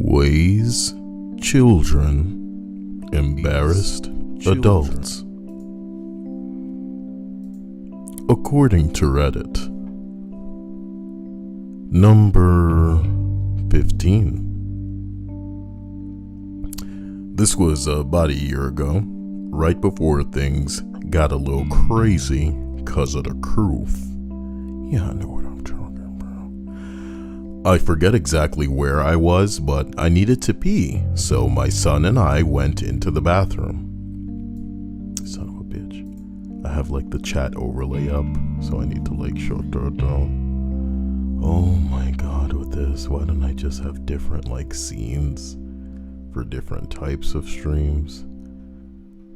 Ways children embarrassed adults. According to Reddit, number 15. This was about a year ago, right before things got a little crazy because of the proof. Yeah, I know what I'm talking about. I forget exactly where I was, but I needed to pee, so my son and I went into the bathroom. Son of a bitch. I have like the chat overlay up, so I need to like shut that down. Oh my god, with this, why don't I just have different like scenes for different types of streams?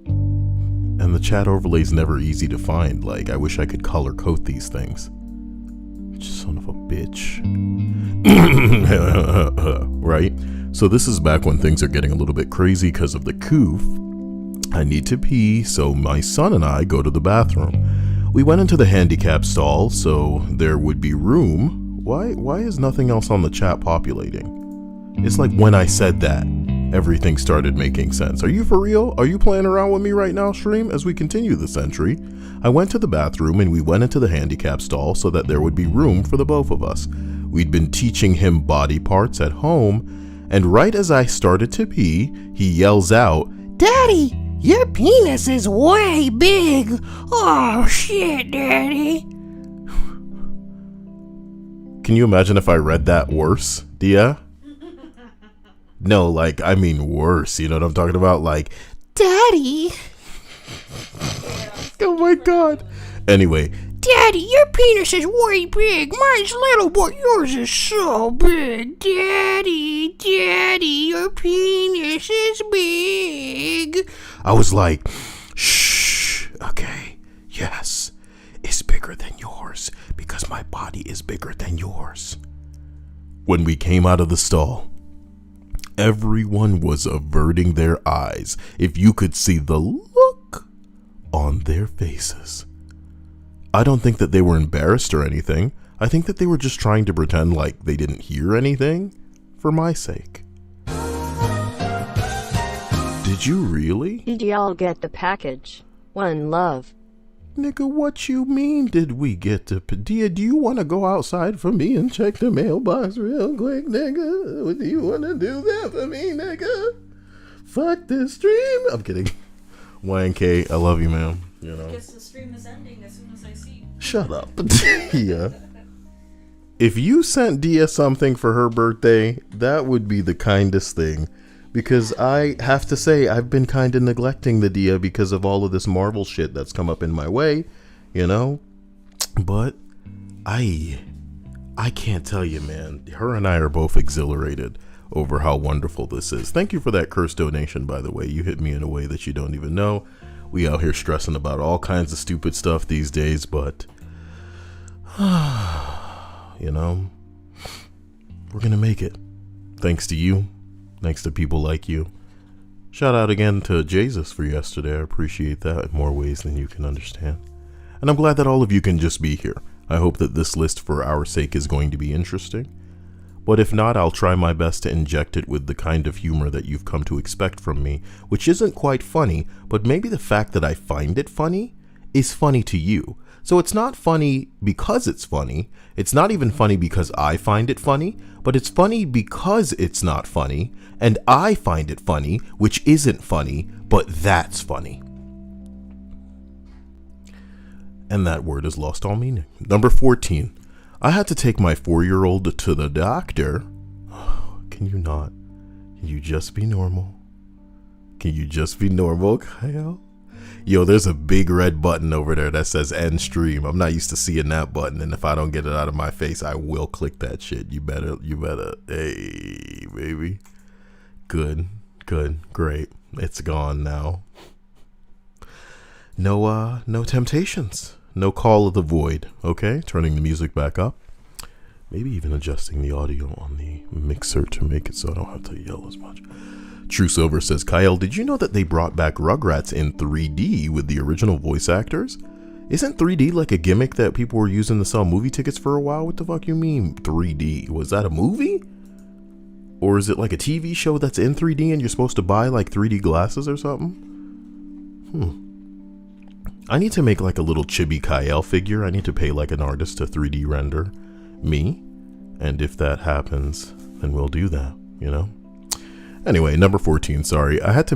And the chat overlay is never easy to find. Like, I wish I could color code these things. Son of a bitch. Right? So this is back when things are getting a little bit crazy because of the coof. I need to pee, so my son and I go to the bathroom. We went into the handicap stall, so there would be room. Why is nothing else on the chat populating? It's like when I said that, everything started making sense. Are you for real? Are you playing around with me right now, stream? As we continue this entry, I went to the bathroom and we went into the handicap stall so that there would be room for the both of us. We'd been teaching him body parts at home, and right as I started to pee, he yells out, "Daddy, your penis is way big. Oh shit, Daddy." Can you imagine if I read that worse, Dia? No, like, I mean worse, you know what I'm talking about? Like, "Daddy." Oh my god. Anyway. "Daddy, your penis is way big. Mine's little, but yours is so big. Daddy, your penis is big." I was like, shh, okay, yes, it's bigger than yours because my body is bigger than yours. When we came out of the stall, everyone was averting their eyes. If you could see the look on their faces. I don't think that they were embarrassed or anything. I think that they were just trying to pretend like they didn't hear anything for my sake. Did you really? Did y'all get the package? One love. Nigga, what you mean did we get to... Dia, do you want to go outside for me and check the mailbox real quick, nigga? Do you want to do that for me, nigga? Fuck this stream. I'm kidding. YNK, I love you, man. You know. I guess the stream is ending as soon as I see. Shut up. Yeah. If you sent Dia something for her birthday, that would be the kindest thing. Because I have to say, I've been kind of neglecting the Dia because of all of this Marvel shit that's come up in my way, you know? But I can't tell you, man. Her and I are both exhilarated over how wonderful this is. Thank you for that curse donation, by the way. You hit me in a way that you don't even know. We out here stressing about all kinds of stupid stuff these days, but, you know, we're going to make it. Thanks to you. Thanks to people like you. Shout out again to Jesus for yesterday. I appreciate that in more ways than you can understand. And I'm glad that all of you can just be here. I hope that this list for our sake is going to be interesting. But if not, I'll try my best to inject it with the kind of humor that you've come to expect from me, which isn't quite funny, but maybe the fact that I find it funny is funny to you. So it's not funny because it's funny. It's not even funny because I find it funny, but it's funny because it's not funny, and I find it funny, which isn't funny, but that's funny. And that word has lost all meaning. Number 14. I had to take my 4-year-old to the doctor. Oh, can you not? Can you just be normal? Can you just be normal, Kyle? Yo, there's a big red button over there that says end stream. I'm not used to seeing that button, and if I don't get it out of my face, I will click that shit. You better, hey, baby. Good, great. It's gone now. No temptations. No call of the void, okay? Turning the music back up. Maybe even adjusting the audio on the mixer to make it so I don't have to yell as much. True Silver says, Kyle, did you know that they brought back Rugrats in 3D with the original voice actors? Isn't 3D like a gimmick that people were using to sell movie tickets for a while? What the fuck you mean 3D? Was that a movie? Or is it like a TV show that's in 3D and you're supposed to buy like 3D glasses or something? I need to make like a little Chibi Kyle figure. I need to pay like an artist to 3D render me. And if that happens, then we'll do that, you know? Anyway, number 14, sorry. I had to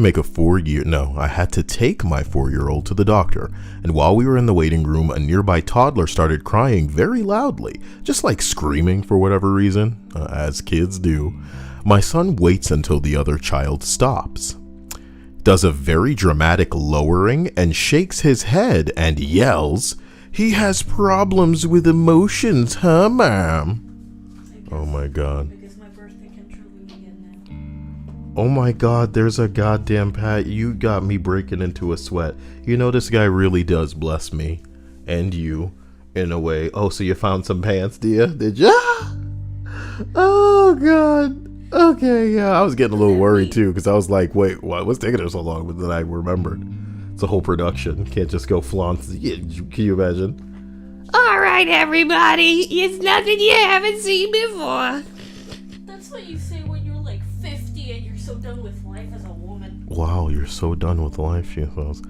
take my 4-year-old to the doctor. And while we were in the waiting room, a nearby toddler started crying very loudly, just like screaming for whatever reason, as kids do. My son waits until the other child stops, does a very dramatic lowering, and shakes his head and yells, "He has problems with emotions, huh, ma'am?" Oh my god. Because my birthday can truly begin now. Oh my god, there's a goddamn Pat. You got me breaking into a sweat. You know, this guy really does bless me. And you, in a way. Oh, so you found some pants, dear? Did ya? Oh god. Okay, yeah. I was getting a little worried too, because I was like, wait, what's taking her so long? But then I remembered. It's a whole production. Can't just go flaunt. Can you imagine? All right, everybody. It's nothing you haven't seen before. That's what you say when you're like 50 and you're so done with life as a woman. Wow, you're so done with life, she says.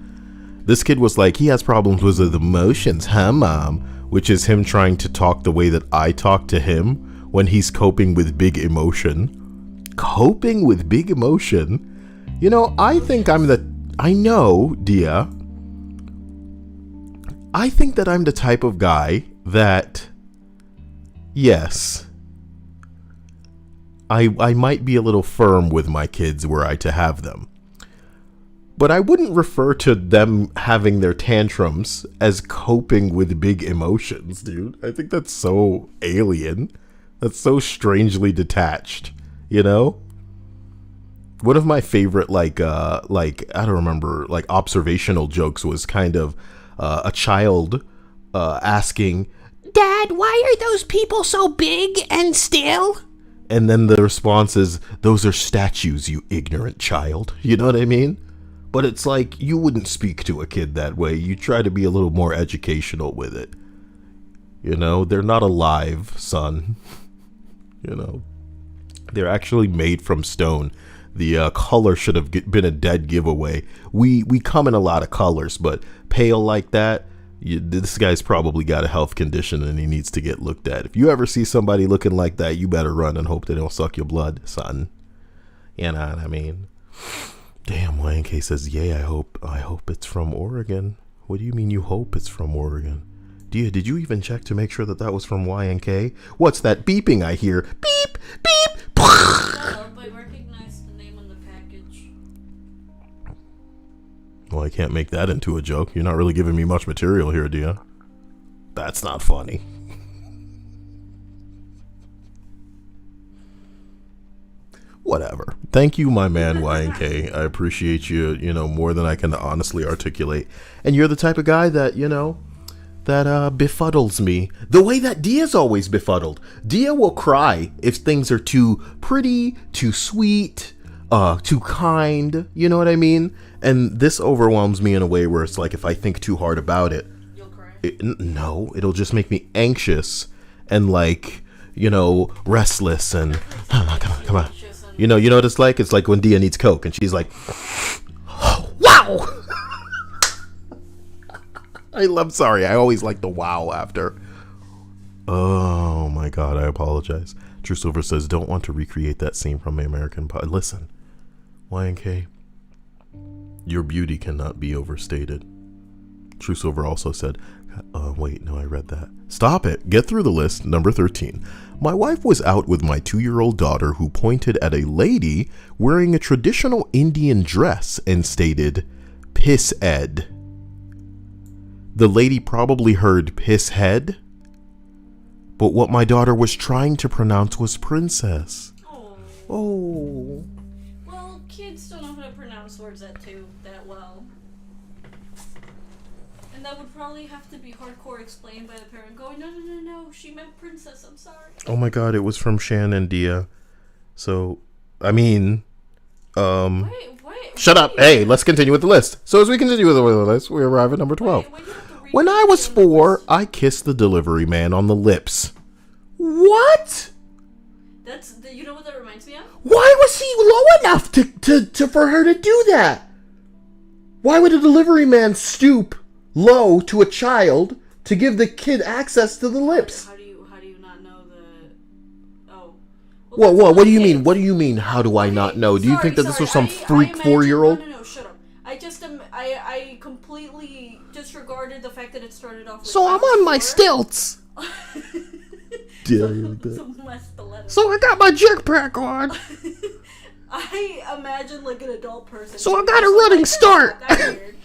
This kid was like, he has problems with his emotions, huh, mom? Which is him trying to talk the way that I talk to him when he's coping with big emotion. Coping with big emotion? You know, I know, Dia. I think that I'm the type of guy that, yes, I might be a little firm with my kids were I to have them. But I wouldn't refer to them having their tantrums as coping with big emotions, dude. I think that's so alien. That's so strangely detached, you know? One of my favorite, I don't remember, like, observational jokes was kind of a child asking, Dad, why are those people so big and still? and then the response is, "Those are statues, you ignorant child." You know what I mean? But it's like, you wouldn't speak to a kid that way. You try to be a little more educational with it. You know, they're not alive, son. You know, they're actually made from stone. The color should have been a dead giveaway. We come in a lot of colors, but pale like that, this guy's probably got a health condition and he needs to get looked at. If you ever see somebody looking like that, you better run and hope they don't suck your blood, son. You know what I mean? Damn, YNK says, "Yay, I hope it's from Oregon." What do you mean you hope it's from Oregon? Dia, did you even check to make sure that was from YNK? What's that beeping I hear? Beep, beep. No, but recognize the name on the package. Well, I can't make that into a joke. You're not really giving me much material here, Dia. That's not funny. Whatever. Thank you, my man, YNK. I appreciate you, more than I can honestly articulate. And you're the type of guy that, that befuddles me. The way that Dia's always befuddled. Dia will cry if things are too pretty, too sweet, too kind. You know what I mean? And this overwhelms me in a way where it's like, if I think too hard about it, You'll cry. No, it'll just make me anxious and restless and come on. You know what it's like? It's like when Dia needs Coke and she's like, oh, wow. I'm sorry. I always like the wow after. Oh my God. I apologize. True Silver says, don't want to recreate that scene from American Pie. Listen, YNK, your beauty cannot be overstated. True Silver also said, wait, no, I read that. Stop it. Get through the list. Number 13. My wife was out with my 2-year-old daughter who pointed at a lady wearing a traditional Indian dress and stated, "Piss Ed." The lady probably heard "piss head," but what my daughter was trying to pronounce was princess. Oh. Well, kids don't know how to pronounce words that well. And that would probably have to be hardcore explained by the parent going, no, she meant princess, I'm sorry. Oh my God, it was from Shan and Dia. So, I mean, Wait. Shut up. Hey, let's continue with the list. So as we continue with the list, we arrive at number 12. When I was 4, I kissed the delivery man on the lips. What? You know what that reminds me of? Why was he low enough to for her to do that? Why would a delivery man stoop low to a child to give the kid access to the lips? How do you not know the? Oh. Well, what do you mean? What do you mean? How do I not know? Do you think that this was some freak 4-year-old? No, shut up. I completely disregarded the fact that it started off with. So I'm on my stilts. So I got my jetpack on. I imagine like an adult person. So I got a running start. That's weird.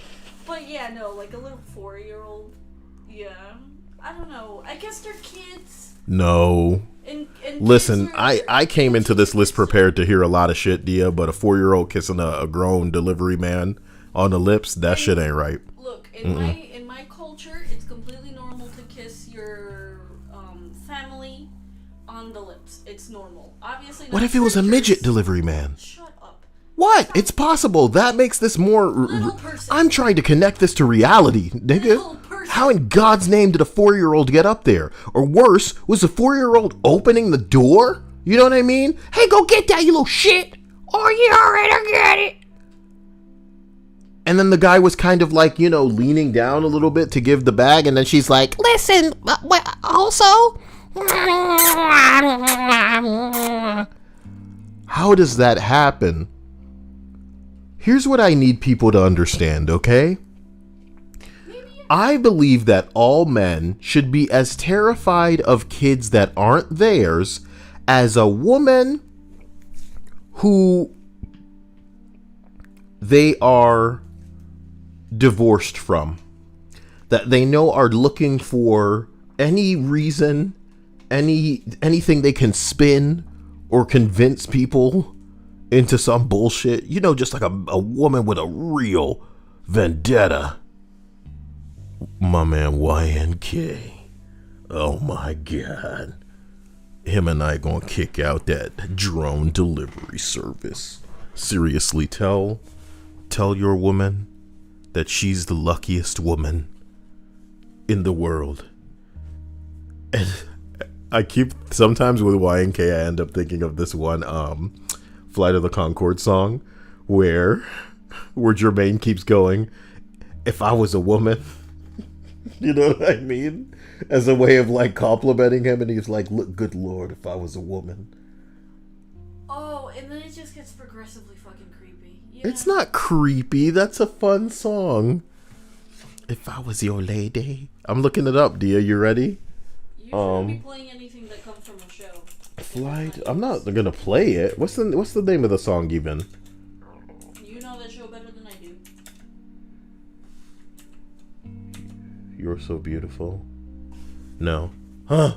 But yeah, no, like a little 4-year-old. Yeah, I don't know. I guess they're kids. No. And listen, I came into this list prepared to hear a lot of shit, Dia, but a 4-year-old kissing a grown delivery man on the lips, that shit ain't right. Look, in my culture, it's completely normal to kiss your family on the lips. It's normal. Obviously. What if it was a midget delivery man? Shut up. What? It's possible. That makes this more. Little person. I'm trying to connect this to reality, nigga. How in God's name did a 4-year-old get up there? Or worse, was the 4-year-old opening the door? You know what I mean? Hey, go get that, you little shit. Oh, yeah, alright, I got it. And then the guy was kind of like, leaning down a little bit to give the bag, and then she's like, listen, also. How does that happen? Here's what I need people to understand, okay? I believe that all men should be as terrified of kids that aren't theirs as a woman who they are divorced from, that they know are looking for any reason, anything they can spin or convince people into some bullshit, just like a woman with a real vendetta. My man YNK, oh my God, him and I gonna kick out that drone delivery service. Seriously, tell your woman that she's the luckiest woman in the world. And I keep, sometimes with YNK, I end up thinking of this one Flight of the Conchords song where Jermaine keeps going, if I was a woman. You know what I mean? As a way of like complimenting him, and he's like, look, good Lord, if I was a woman. Oh, and then it just gets progressively fucking creepy. It's not creepy. That's a fun song. If I was your lady. I'm looking it up, Dia. You ready? You shouldn't be playing anything that comes from a show. Flight. I'm not gonna play it. What's the name of the song even? You know that show better than I do. You're so beautiful. No. Huh?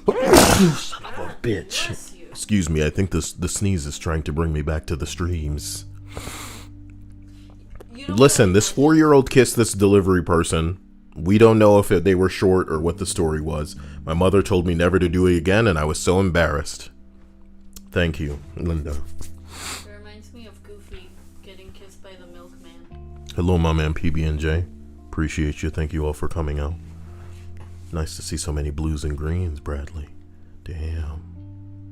Son of a bitch. Excuse me, I think the sneeze is trying to bring me back to the streams. Listen, this 4-year-old kissed this delivery person. We don't know if they were short or what the story was. My mother told me never to do it again, and I was so embarrassed. Thank you, Linda. It reminds me of Goofy getting kissed by the milkman. Hello, my man PB&J. Appreciate you. Thank you all for coming out. Nice to see so many blues and greens, Bradley. Damn.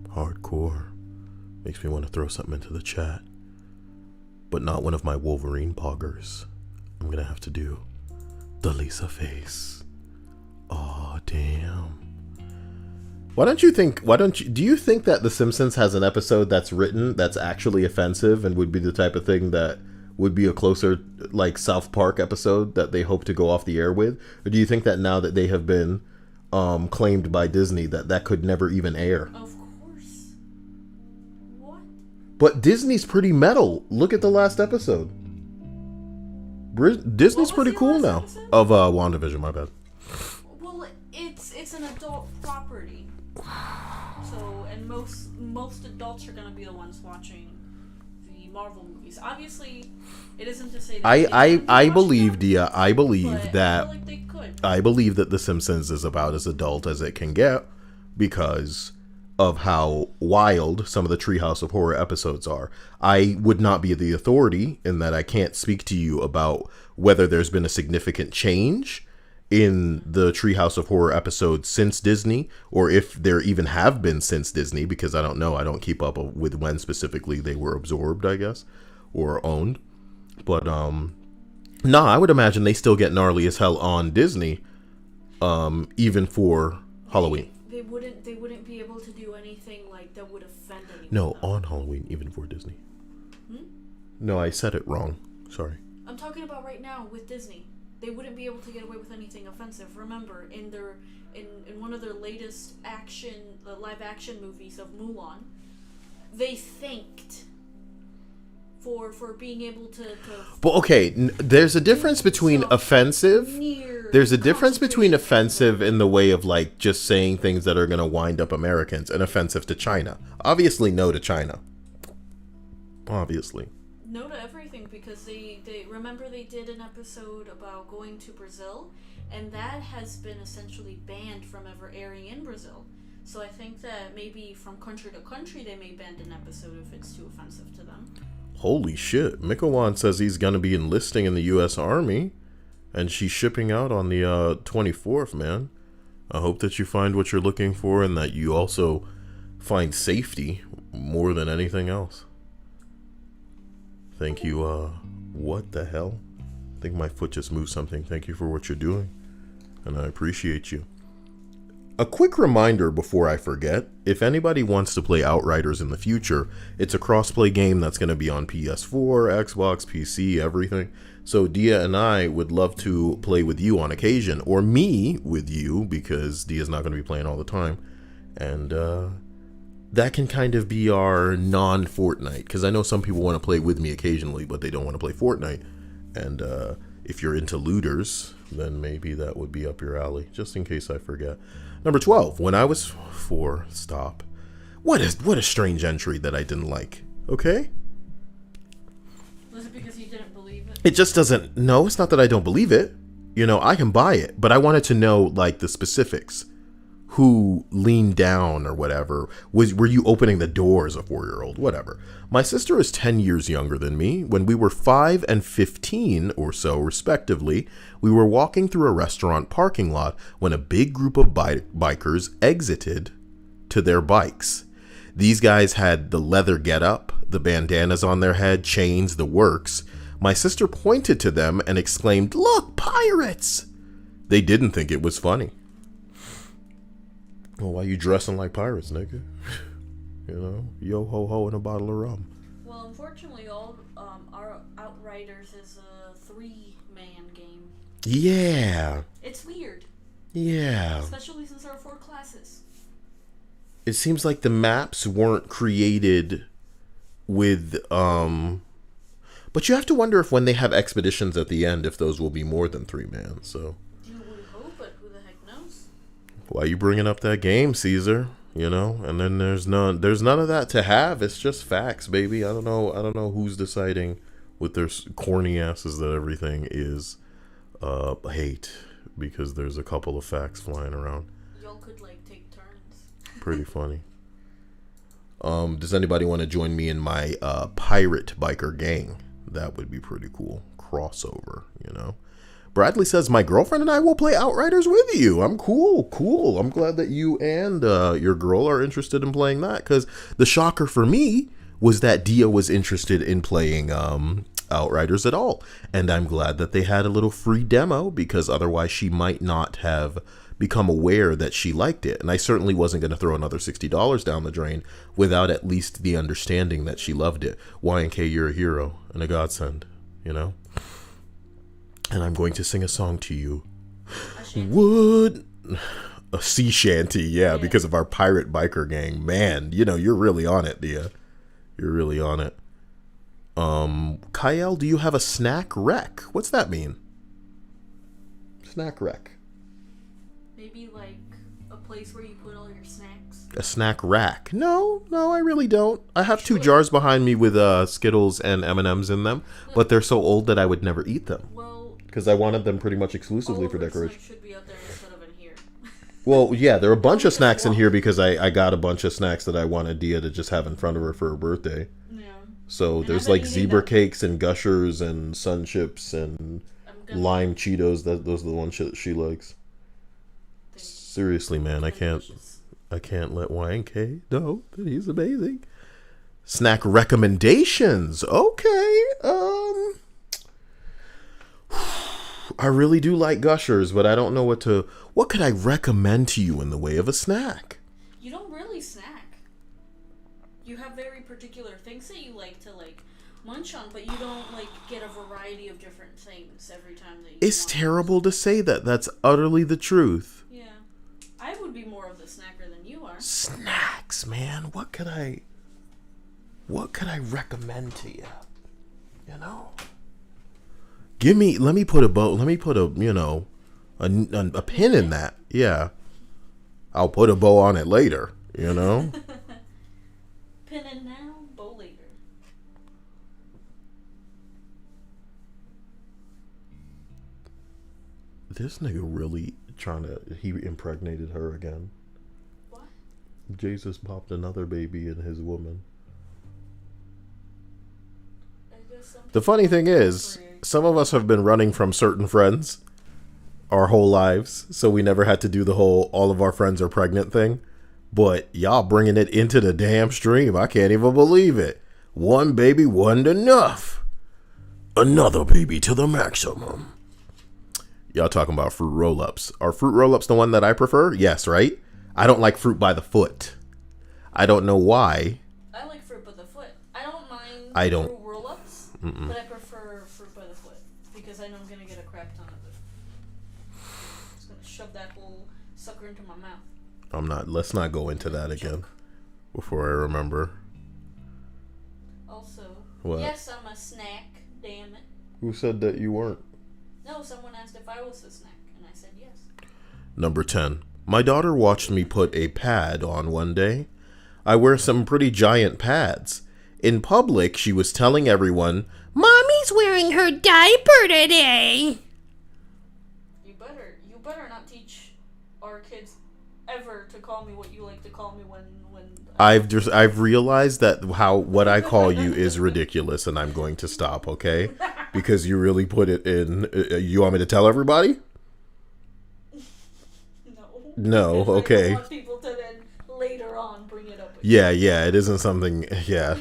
Hardcore. Makes me want to throw something into the chat. But not one of my Wolverine poggers. I'm gonna have to do the Lisa face. Aw, damn. Do you think that The Simpsons has an episode that's written that's actually offensive and would be the type of thing that would be a closer, like, South Park episode that they hope to go off the air with? Or do you think that now that they have been claimed by Disney that could never even air? Of course. What? But Disney's pretty metal. Look at the last episode. Disney's pretty cool now. Episode? Of WandaVision, my bad. Well, it's an adult property. So, and most adults are gonna be the ones watching the Marvel movies. Obviously, it isn't to say that I believe, Dia. I believe that. I feel like they could. I believe that The Simpsons is about as adult as it can get because of how wild some of the Treehouse of Horror episodes are. I would not be the authority in that I can't speak to you about whether there's been a significant change in the Treehouse of Horror episodes since Disney, or if there even have been since Disney, because I don't know. I don't keep up with when specifically they were absorbed, I guess, or owned. But I would imagine they still get gnarly as hell on Disney, even for Halloween. They wouldn't be able to do anything like that would offend anyone. No, on Halloween, even for Disney. No, I said it wrong. Sorry. I'm talking about right now with Disney. They wouldn't be able to get away with anything offensive. Remember, in one of their latest live action movies of Mulan, they thanked for being able to Well, okay, there's a difference between offensive. There's a difference between offensive in the way of like just saying things that are going to wind up Americans, and offensive to China. Obviously, no to China. Obviously. No to everything, because they remember they did an episode about going to Brazil, and that has been essentially banned from ever airing in Brazil. So I think that maybe from country to country they may ban an episode if it's too offensive to them. Holy shit. Mikawan says he's going to be enlisting in the U.S. Army, and she's shipping out on the 24th, man. I hope that you find what you're looking for, and that you also find safety more than anything else. Thank you, what the hell? I think my foot just moved something. Thank you for what you're doing, and I appreciate you. A quick reminder before I forget, if anybody wants to play Outriders in the future, it's a crossplay game that's going to be on PS4, Xbox, PC, everything. So Dia and I would love to play with you on occasion, or me with you, because Dia's not going to be playing all the time. And that can kind of be our non-Fortnite, because I know some people want to play with me occasionally, but they don't want to play Fortnite. And if you're into looters, then maybe that would be up your alley, just in case I forget. Number 12, when I was 4, stop. What a strange entry that I didn't like, okay? Was it because you didn't believe it? It just doesn't, no, it's not that I don't believe it. You know, I can buy it, but I wanted to know, like, the specifics. Who leaned down or whatever. Were you opening the door as a 4-year-old? Whatever. My sister is 10 years younger than me. When we were 5 and 15 or so, respectively, we were walking through a restaurant parking lot when a big group of bikers exited to their bikes. These guys had the leather getup, the bandanas on their head, chains, the works. My sister pointed to them and exclaimed, "Look, pirates!" They didn't think it was funny. Well, why you dressing like pirates, nigga? You know, yo ho ho and a bottle of rum. Well, unfortunately, all our Outriders is a 3-man game. Yeah. It's weird. Yeah. Especially since there are 4 classes. It seems like the maps weren't created with but you have to wonder if when they have expeditions at the end, if those will be more than 3 man. So. You would hope, but who the heck knows? Why you bringing up that game, Caesar? You know, and then there's none of that to have. It's just facts, baby. I don't know who's deciding with their corny asses that everything is hate, because there's a couple of facts flying around. Y'all could like take turns. Pretty funny. Does anybody want to join me in my pirate biker gang? That would be pretty cool. Crossover, you know. Bradley says, my girlfriend and I will play Outriders with you. I'm cool. I'm glad that you and your girl are interested in playing that, because the shocker for me was that Dia was interested in playing Outriders at all. And I'm glad that they had a little free demo, because otherwise she might not have become aware that she liked it. And I certainly wasn't going to throw another $60 down the drain without at least the understanding that she loved it. Y&K, you're a hero and a godsend, you know? And I'm going to sing a song to you. A sea shanty, yeah, because of our pirate biker gang. Man, you know, you're really on it, Dia. You're really on it. Kyle, do you have a snack rec? What's that mean? Snack rec. Maybe like a place where you put all your snacks. A snack rack. No, I really don't. I have 2 jars behind me with Skittles and M&Ms in them, but they're so old that I would never eat them. Because I wanted them pretty much exclusively for decoration. Should be out there instead of in here. Well, yeah, there are a bunch of snacks in here because I got a bunch of snacks that I wanted Dia to just have in front of her for her birthday. Yeah. So there's like zebra cakes and Gushers and Sun Chips and lime Cheetos. Those are the ones she likes. Seriously, man, I can't let YNK know that he's amazing. Snack recommendations. Okay. I really do like Gushers, but I don't know what could I recommend to you in the way of a snack? You don't really snack. You have very particular things that you like to munch on, but you don't get a variety of different things every time that you It's terrible to say that. That's utterly the truth. Yeah. I would be more of the snacker than you are. Snacks, man. What could I recommend to you? You know? Let me put a pin in that. Yeah. I'll put a bow on it later, you know? Pin in now, bow later. This nigga really he impregnated her again. What? Jesus popped another baby in his woman. The funny thing is, some of us have been running from certain friends our whole lives, so we never had to do the whole all of our friends are pregnant thing. But y'all bringing it into the damn stream. I can't even believe it. One baby wasn't enough. Another baby to the maximum. Y'all talking about fruit roll-ups. Are fruit roll-ups the one that I prefer? Yes, right? I don't like fruit by the foot. I don't know why. I like fruit by the foot. I don't mind fruit roll-ups, but I prefer fruit by the foot because I know I'm going to get a crap ton of it. I'm just going to shove that whole sucker into my mouth. Let's not go into that again before I remember. Also, what? Yes, I'm a snack, damn it. Who said that you weren't? No, someone asked if I was a snack, and I said yes. Number 10. My daughter watched me put a pad on one day. I wear some pretty giant pads. In public, she was telling everyone, Mommy's wearing her diaper today. You better not teach our kids ever to call me what you like to call me when I've realized that what I call you is ridiculous, and I'm going to stop, okay? Because you really put it in. You want me to tell everybody? No. Okay. I want people to then later on bring it up. Yeah. It isn't something. Yeah.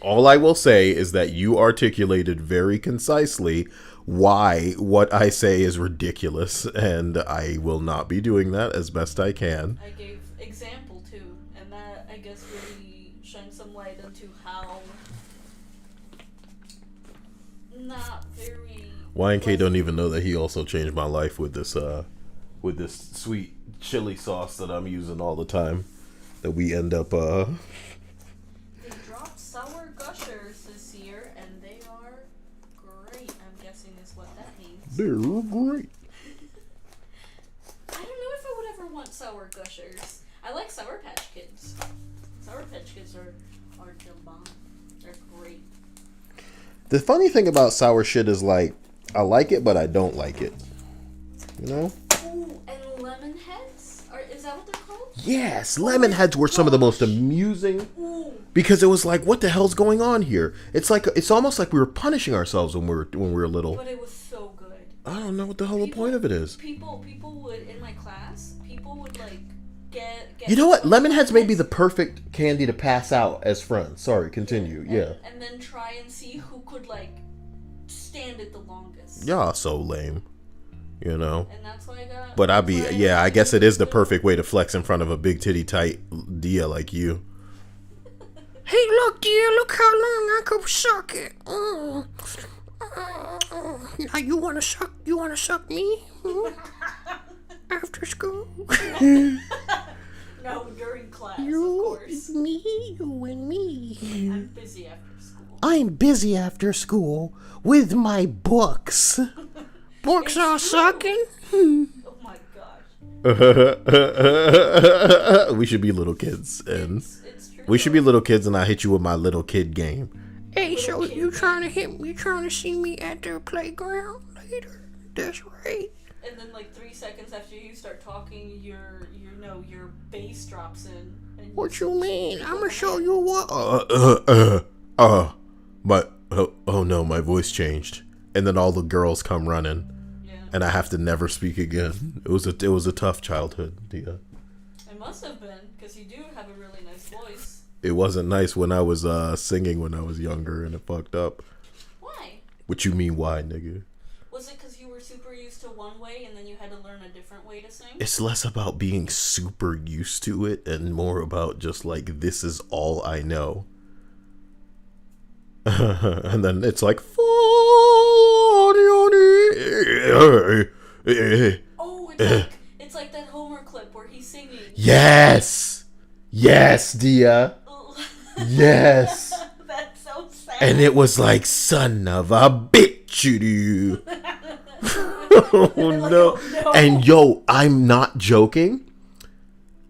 All I will say is that you articulated very concisely why what I say is ridiculous, and I will not be doing that as best I can. I gave example too, and that I guess really shines some light into how not very. YNK don't even know that he also changed my life with this sweet chili sauce that I'm using all the time. That we end up They dropped sour gushers this year, and they are great. I'm guessing is what that means. They're great. I don't know if I would ever want sour gushers. I like Sour Patch Kids. Sour Patch Kids are the bomb. They're great. The funny thing about sour shit is I like it, but I don't like it. You know? Ooh, and lemon heads? Is that what they're called? Yes, lemon heads were some of the most amusing. Because it was like, what the hell's going on here? It's almost like we were punishing ourselves when we were little. But it was so good. I don't know what the hell the point of it is. People would in my class. People would get. You know what? Lemon heads may be the perfect candy to pass out as friends. Sorry, continue. Yeah. And then try and see who could stand it the longest. Y'all so lame. You know. And that's why I got. But I guess it is the perfect way to flex in front of a big titty tight Dia like you. Hey, look, dear, look how long I could suck it. Now you wanna suck me? After school? No, during class, You, of course. me, you and me. I'm busy after school. I'm busy after school with my books. Books are sucking? Oh my gosh. We should be little kids, and It's true. we should be little kids, and I hit you with my little kid game. Hey, so you trying to hit me? You trying to see me at the playground later? That's right. And then 3 seconds after you start talking, your bass drops in. And What you mean? I'ma show you what. But oh no, my voice changed. and then all the girls come running, Yeah. and I have to never speak again. It was a tough childhood. Yeah. It must have been, because you do have a really nice voice. It wasn't nice when I was singing when I was younger, and it fucked up. Why? What you mean, why, nigga? Was it because you were super used to one way and then you had to learn a different way to sing? It's less about being super used to it and more about just like, this is all I know. And then it's like, Oh, it's like that Homer clip where he's singing. yes, Dia, yes. That's so sad. And it was like, son of a bitch, you. Oh no. And yo, I'm not joking.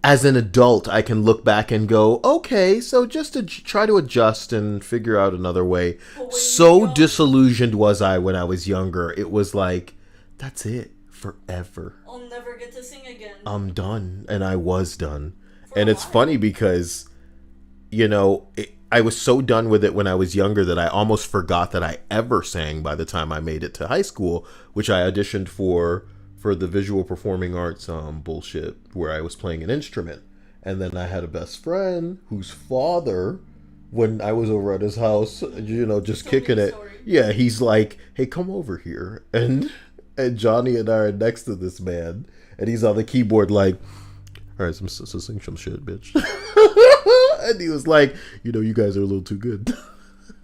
As an adult, I can look back and go, okay, so just to try to adjust and figure out another way. So disillusioned was I when I was younger. It was like, that's it, forever. I'll never get to sing again. I'm done. And I was done. And it's funny because, you know, I was so done with it when I was younger that I almost forgot that I ever sang by the time I made it to high school, which I auditioned for the visual performing arts bullshit where I was playing an instrument. And then I had a best friend whose father, when I was over at his house, you know, just kicking it. Yeah, he's like, hey, come over here. And Johnny and I are next to this man. And he's on the keyboard like, all right, so sing some shit, bitch. And he was like, you know, you guys are a little too good.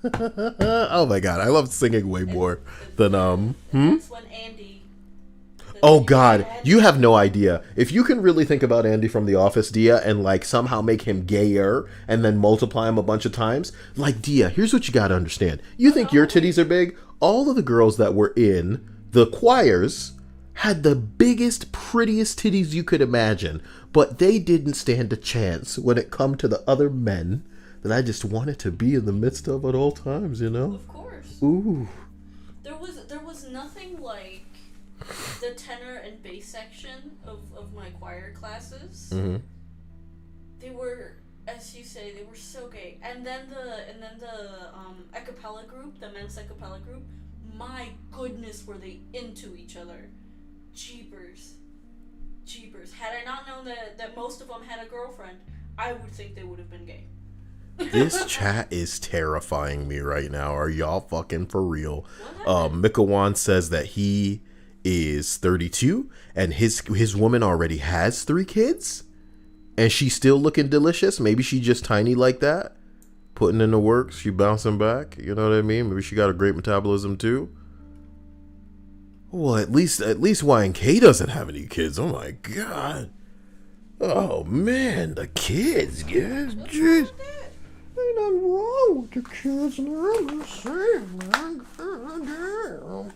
Oh my God, I love singing way more than That's when Andy. Oh God, you have no idea. If you can really think about Andy from The Office, Dia, and like somehow make him gayer and then multiply him a bunch of times, like Dia, here's what you gotta understand. You think your titties are big? All of the girls that were in the choirs had the biggest, prettiest titties you could imagine, but they didn't stand a chance when it come to the other men that I just wanted to be in the midst of at all times, you know? Of course. Ooh. There was nothing like the tenor and bass section of my choir classes. Mm-hmm. They were, as you say, they were so gay. And then the a cappella group, the men's a cappella group, my goodness, were they into each other. Jeepers. Had I not known that most of them had a girlfriend, I would think they would have been gay. This chat is terrifying me right now. Are y'all fucking for real? Mikawan says that he is 32 and his woman already has 3 kids and she's still looking delicious. Maybe she just tiny like that, putting in the work. She bouncing back, you know what I mean? Maybe she got a great metabolism too. Well, at least YNK doesn't have any kids. Oh my God. Oh man, the kids, yes, jeez. Ain't nothing wrong with the kids, man. I'm just saying, man. God damn.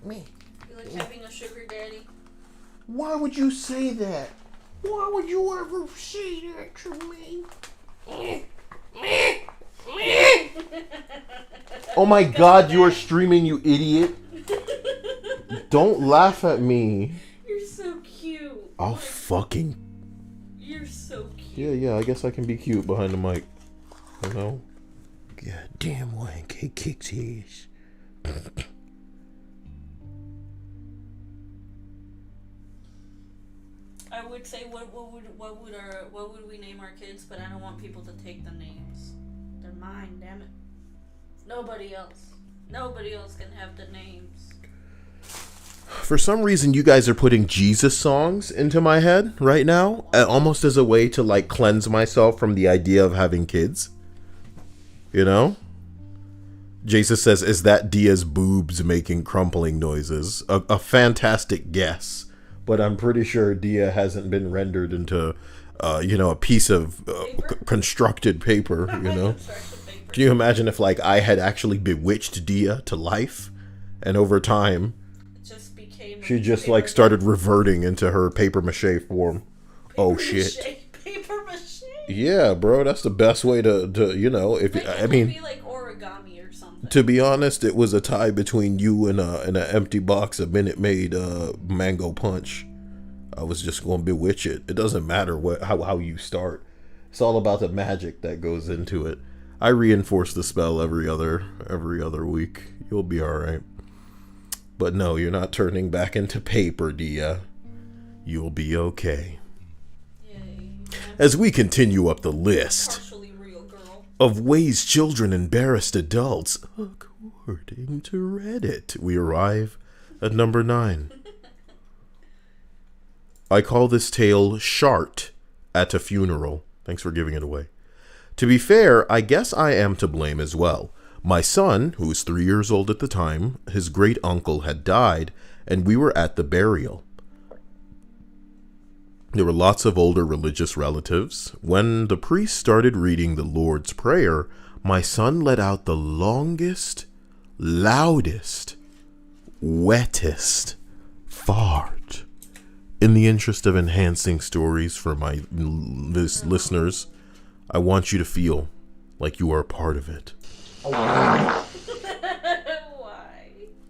Me. You like having a sugar daddy? Why would you say that? Why would you ever say that to me? Oh my God, you are streaming, you idiot. Don't laugh at me. You're so cute. I'll fucking... You're so cute. Yeah, I guess I can be cute behind the mic. You know? God damn, YNK kicks his. I would say what would we name our kids, but I don't want people to take the names. They're mine, damn it. Nobody else can have the names. For some reason, you guys are putting Jesus songs into my head right now, almost as a way to like cleanse myself from the idea of having kids. You know? Jesus says, is that Dia's boobs making crumpling noises? A fantastic guess. But I'm pretty sure Dia hasn't been rendered into, a piece of constructed paper, you know? Can you imagine if, like, I had actually bewitched Dia to life? And over time, she just, like, started reverting into her paper mache form. Oh, shit. Paper mache? Yeah, bro, that's the best way to if like, I mean... Be like origami or something. To be honest, it was a tie between you and an empty box of Minute Maid mango punch. I was just going to bewitch it. It doesn't matter how you start. It's all about the magic that goes into it. I reinforce the spell every other week. You'll be alright. But no, you're not turning back into paper, Dia. You'll be okay. Yay. As we continue up the list Partially real girl. of ways children embarrassed adults, according to Reddit, we arrive at number 9. I call this tale Shart at a Funeral. Thanks for giving it away. To be fair, I guess I am to blame as well. My son, who was 3 years old at the time, his great uncle had died, and we were at the burial. There were lots of older religious relatives. When the priest started reading the Lord's Prayer, my son let out the longest, loudest, wettest fart. In the interest of enhancing stories for my listeners, I want you to feel like you are a part of it. Why?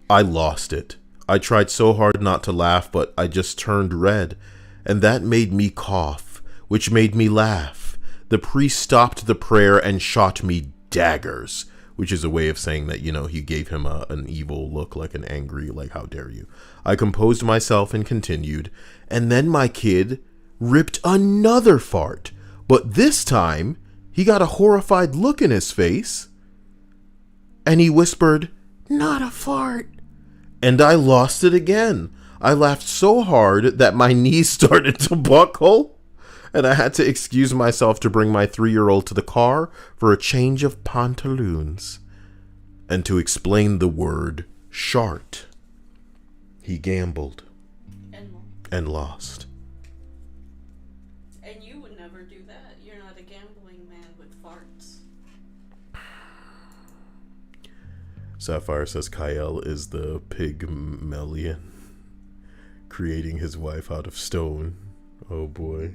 I lost it. I tried so hard not to laugh, but I just turned red, and that made me cough, which made me laugh. The priest stopped the prayer and shot me daggers, which is a way of saying that, he gave him an evil look, like an angry, like, how dare you. I composed myself and continued, and then my kid ripped another fart, but this time he got a horrified look in his face, and he whispered, "Not a fart." And I lost it again. I laughed so hard that my knees started to buckle, and I had to excuse myself to bring my 3-year-old to the car for a change of pantaloons and to explain the word shart. He gambled and lost. And you would never do that. You're not a gambling man with farts. Sapphire says Kyle is the Pygmalion, creating his wife out of stone. Oh boy.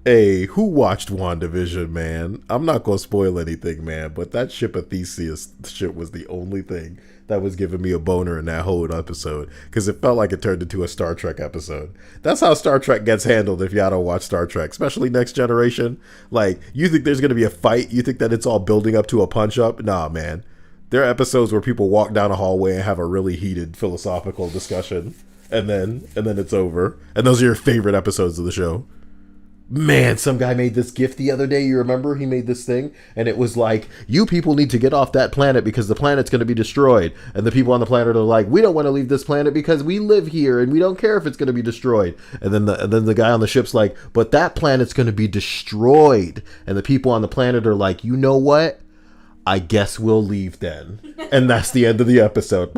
Hey, who watched WandaVision, man? I'm not gonna spoil anything, man, but that ship of Theseus shit was the only thing that was giving me a boner in that whole episode, because it felt like it turned into a Star Trek episode. That's how Star Trek gets handled if y'all don't watch Star Trek, especially Next Generation. Like, you think there's gonna be a fight? You think that it's all building up to a punch-up? Nah, man. There are episodes where people walk down a hallway and have a really heated philosophical discussion, and then it's over. And those are your favorite episodes of the show. Man, some guy made this GIF the other day. You remember? He made this thing, and it was like, you people need to get off that planet because the planet's going to be destroyed. And the people on the planet are like, we don't want to leave this planet because we live here and we don't care if it's going to be destroyed. And then the guy on the ship's like, but that planet's going to be destroyed. And the people on the planet are like, you know what? I guess we'll leave then. And that's the end of the episode.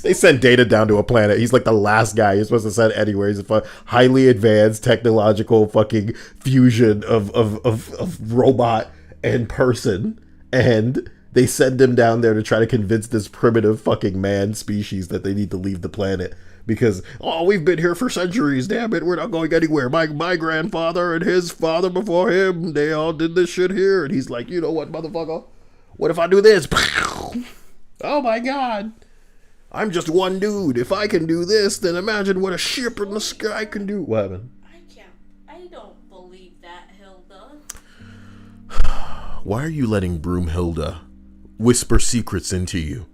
They send Data down to a planet. He's like the last guy you're supposed to send anywhere. He's a highly advanced technological fucking fusion of robot and person. And they send him down there to try to convince this primitive fucking man species that they need to leave the planet. Because, we've been here for centuries, damn it, we're not going anywhere. My grandfather and his father before him, they all did this shit here. And he's like, you know what, motherfucker? What if I do this? Oh my god. I'm just one dude. If I can do this, then imagine what a ship in the sky can do. What happened? I don't believe that, Hilda. Why are you letting Broomhilda whisper secrets into you?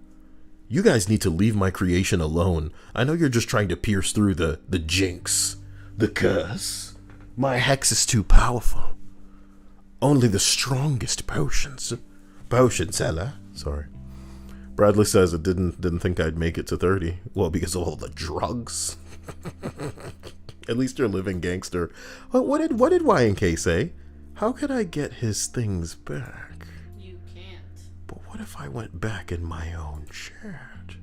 You guys need to leave my creation alone. I know you're just trying to pierce through the jinx, the curse. My hex is too powerful. Only the strongest potion seller. Sorry. Bradley says it didn't think I'd make it to 30. Well, because of all the drugs. At least you're living gangster. What did YNK say? How could I get his things back? You can't. But what if I went back in my own chat?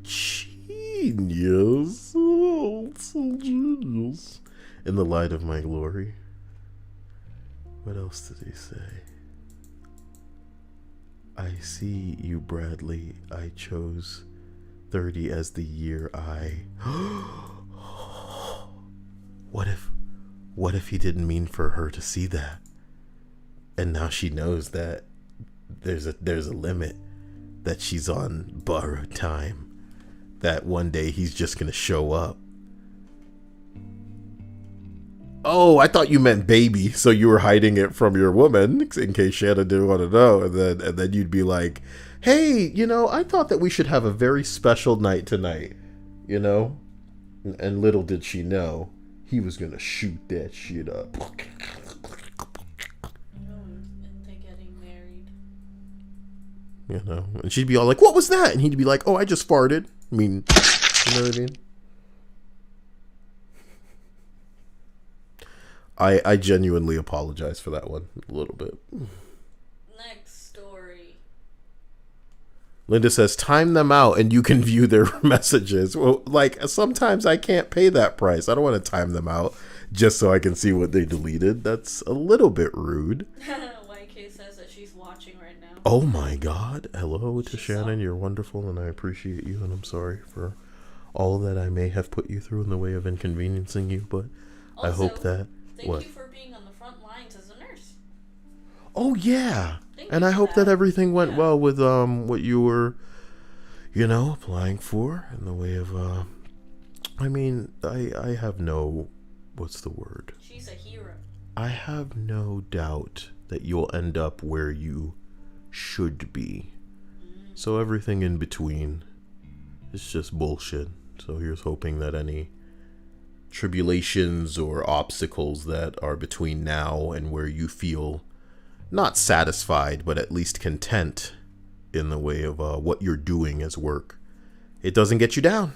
Genius. Oh, so genius. In the light of my glory. What else did he say? I see you, Bradley. I chose 30 as the year I... What if he didn't mean for her to see that? And now she knows that there's a limit, that she's on borrowed time, that one day he's just gonna show up. oh, I thought you meant baby, so you were hiding it from your woman in case Shannon didn't want to know. And then you'd be like, hey, I thought that we should have a very special night tonight, And little did she know, he was going to shoot that shit up. And they getting married. And she'd be all like, what was that? And he'd be like, oh, I just farted. I mean, you know what I mean? I genuinely apologize for that one a little bit. Next story. Linda says, time them out and you can view their messages. Well, sometimes I can't pay that price. I don't want to time them out just so I can see what they deleted. That's a little bit rude. YK says that she's watching right now. Oh my God. Hello to Shannon. You're wonderful and I appreciate you. And I'm sorry for all that I may have put you through in the way of inconveniencing you. But Also, I hope that... Thank you for being on the front lines as a nurse. Oh, yeah. Thank And you I for hope that everything went Yeah. well with what you were, applying for in the way of, I have no, what's the word? She's a hero. I have no doubt that you'll end up where you should be. So everything in between is just bullshit. So here's hoping that any tribulations or obstacles that are between now and where you feel not satisfied, but at least content in the way of what you're doing as work, it doesn't get you down,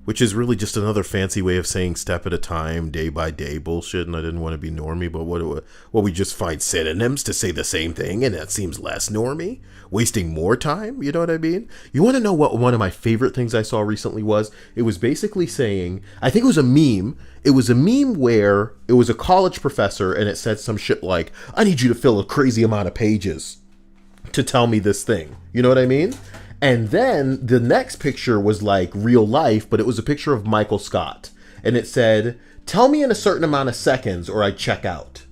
which is really just another fancy way of saying step at a time, day by day bullshit. And I didn't want to be normie, but what we just find synonyms to say the same thing, and that seems less normie, wasting more time. You know what I mean? You want to know what one of my favorite things I saw recently was? It was basically saying, I think it was a meme. It was a meme where it was a college professor, and it said some shit like, I need you to fill a crazy amount of pages to tell me this thing. You know what I mean? And then the next picture was like real life, but it was a picture of Michael Scott. And it said, tell me in a certain amount of seconds or I check out.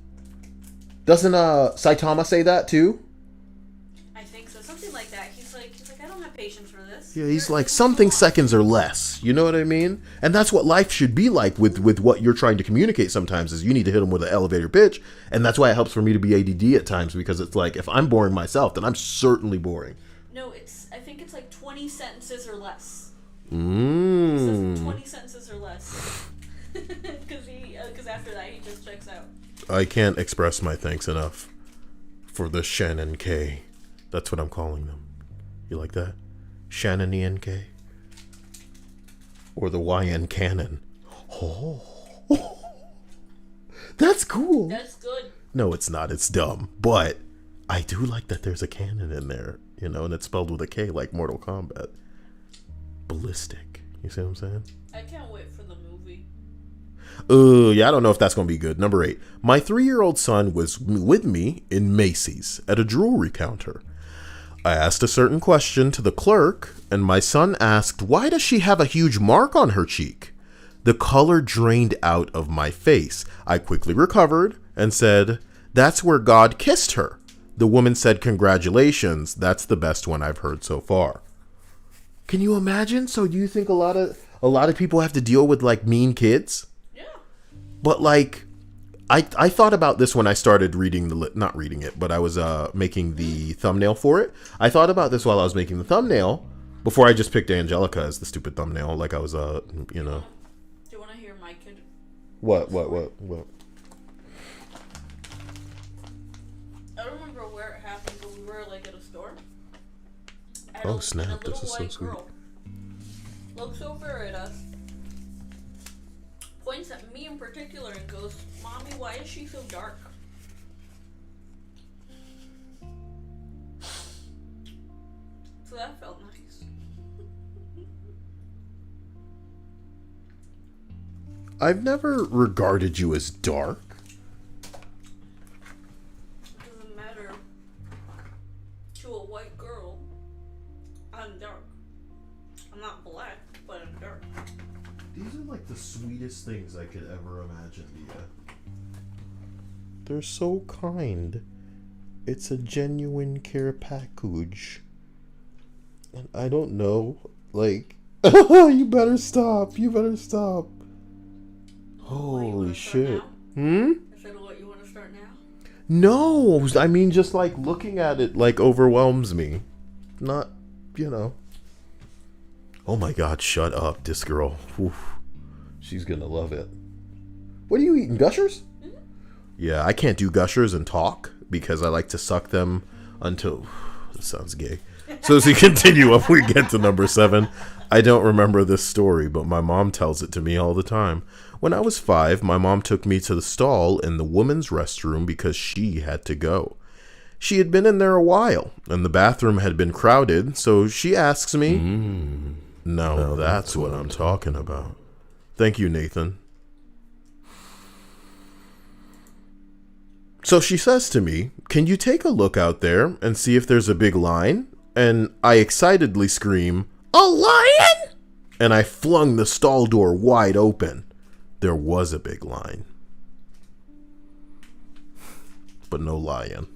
Doesn't Saitama say that too? I think so. Something like that. He's like, I don't have patience for this. Yeah, he's like something seconds or less. You know what I mean? And that's what life should be like with what you're trying to communicate sometimes is you need to hit them with an elevator pitch. And that's why it helps for me to be ADD at times, because it's like if I'm boring myself, then I'm certainly boring. No, I think it's like 20 sentences or less. It Mm. says 20 sentences or less. Because after that, he just checks out. I can't express my thanks enough for the Shannon K. That's what I'm calling them. You like that? Shannonian K? Or the YN Canon? Oh. That's cool. That's good. No, it's not. It's dumb. But I do like that there's a canon in there, and it's spelled with a K like Mortal Kombat. Ballistic. You see what I'm saying? I can't wait for the movie. Yeah, I don't know if that's going to be good. Number 8. My 3-year-old son was with me in Macy's at a jewelry counter. I asked a certain question to the clerk, and my son asked, why does she have a huge mark on her cheek? The color drained out of my face. I quickly recovered and said, that's where God kissed her. The woman said, congratulations. That's the best one I've heard so far. Can you imagine? So do you think a lot of people have to deal with like mean kids? Yeah. But like, I thought about this when I started reading not reading it, but I was making the thumbnail for it. I thought about this while I was making the thumbnail before I just picked Angelica as the stupid thumbnail. Like I was, Do you want to hear my kid? What? I don't remember where it happened, but we were like at a store. Oh, snap. And a This little is so white sweet. girl looks over at us, points at me in particular, and goes, Mommy, why is she so dark? So that felt nice. I've never regarded you as dark. It doesn't matter to a white girl. I'm dark. I'm not black, but I'm dark. These are like the sweetest things I could ever imagine, Dia. They're so kind. It's a genuine care package. And I don't know, like, you better stop. Holy shit. Is that what you want to start now? No, I mean, just like looking at it like overwhelms me. Not, you know. Oh my god, shut up, this girl. Oof. She's gonna love it. What are you eating, Gushers? Mm-hmm. Yeah, I can't do Gushers and talk because I like to suck them until... This sounds gay. So as we continue up, we get to number 7. I don't remember this story, but my mom tells it to me all the time. When I was 5, my mom took me to the stall in the women's restroom because she had to go. She had been in there a while, and the bathroom had been crowded, so she asks me... Now that's what I'm talking about. Thank you, Nathan. So she says to me, "Can you take a look out there and see if there's a big line?" And I excitedly scream, "A lion!" And I flung the stall door wide open. There was a big line. But no lion.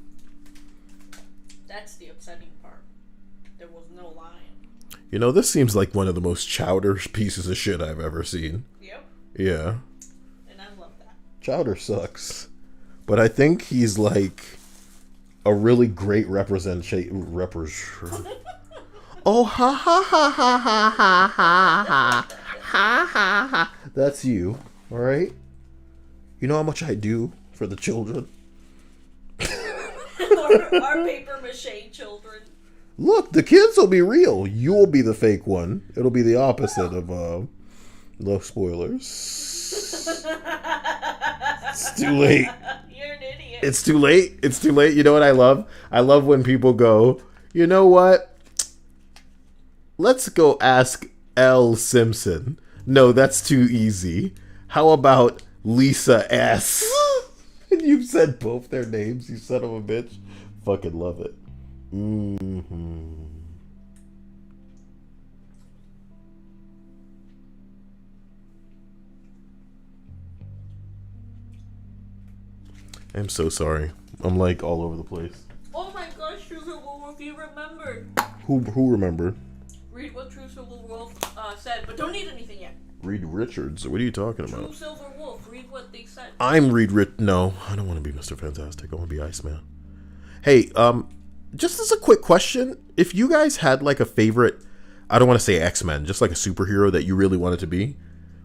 That's the upsetting part. There was no lion. You know, this seems like one of the most Chowder pieces of shit I've ever seen. Yep. Yeah. And I love that. Chowder sucks. But I think he's like a really great representation. Oh, ha ha ha ha ha ha ha ha ha ha ha. That's you, all right? You know how much I do for the children? our paper mache children. Look, the kids will be real. You'll be the fake one. It'll be the opposite of no spoilers. It's too late. You're an idiot. It's too late. It's too late. You know what I love? I love when people go, "You know what? Let's go ask L. Simpson." No, that's too easy. How about Lisa S? And you've said both their names, you son of a bitch. Fucking love it. I'm so sorry. I'm like all over the place. Oh my gosh, True Silver Wolf, you remembered. Who remembered? Read what True Silver Wolf said, but don't eat anything yet. Reed Richards? What are you talking about? True Silver Wolf, read what they said. I'm No, I don't want to be Mr. Fantastic. I want to be Iceman. Hey, just as a quick question, if you guys had like a favorite, I don't want to say X-Men, just like a superhero that you really wanted to be,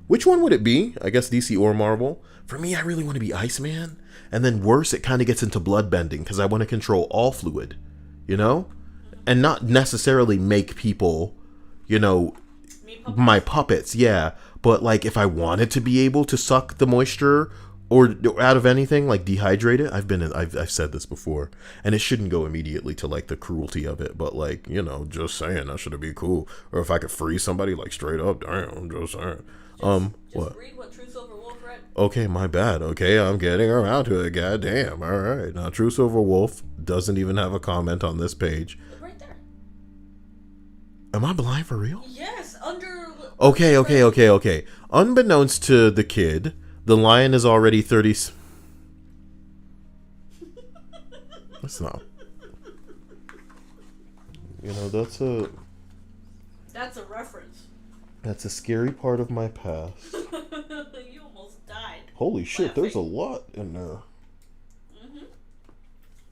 which one would it be? I guess DC or Marvel. For me, I really want to be Iceman. And then worse, it kind of gets into bloodbending because I want to control all fluid, you know? And not necessarily make people, you know, my puppets, yeah. But like if I wanted to be able to suck the moisture or out of anything, like dehydrate it, I've said this before, and it shouldn't go immediately to like the cruelty of it, but like, you know, just saying, that should be cool. Or if I could freeze somebody like straight up, damn, just saying. What? Read what True Silver Wolf read. Okay, my bad. Okay, I'm getting around to it. God damn. All right. Now, True Silver Wolf doesn't even have a comment on this page. Right there. Am I blind for real? Yes, under... Okay. Unbeknownst to the kid, the lion is already 30... That's not... You know, that's a... That's a reference. That's a scary part of my past. You almost died. Holy shit, there's a lot in there.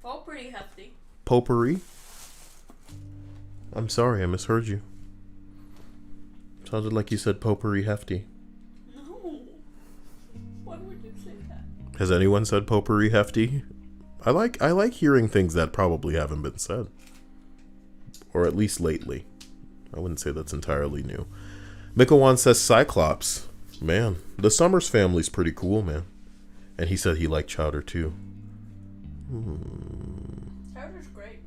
All pretty hefty. Potpourri? I'm sorry, I misheard you. Sounded like you said potpourri hefty. No. Why would you say that? Has anyone said potpourri hefty? I like hearing things that probably haven't been said. Or at least lately. I wouldn't say that's entirely new. Mikawan says Cyclops. Man, the Summers family's pretty cool, man. And he said he liked Chowder too. Chowder's great.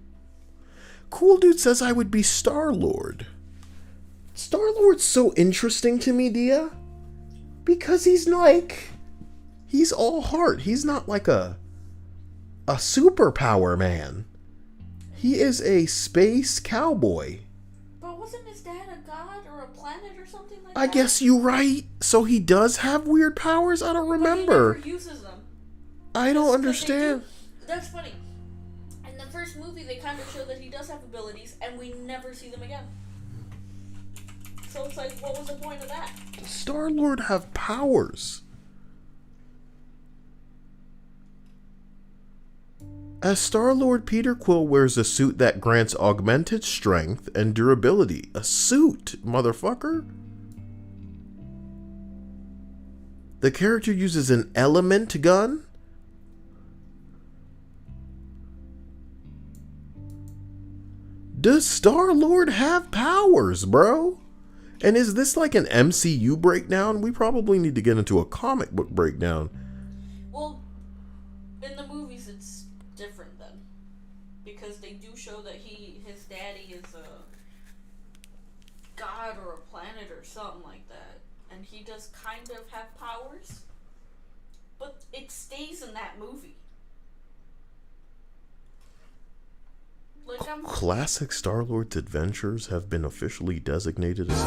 Cool Dude says I would be Star-Lord. Star-Lord's so interesting to me, Dia. Because he's all heart. He's not like a superpower man. He is a space cowboy. But wasn't his dad a god or a planet or something like that? I guess you're right. So he does have weird powers? I don't remember. But he never uses them. I don't understand. That's funny. In the first movie, they kind of show that he does have abilities, and we never see them again. So it's like, what was the point of that? Does Star-Lord have powers? As Star-Lord, Peter Quill wears a suit that grants augmented strength and durability. A suit, motherfucker. The character uses an element gun? Does Star-Lord have powers, bro? And is this like an MCU breakdown? We probably need to get into a comic book breakdown. Well, in the movies it's different then. Because they do show that his daddy is a god or a planet or something like that. And he does kind of have powers. But it stays in that movie. Like Classic Star-Lord's adventures have been officially designated as...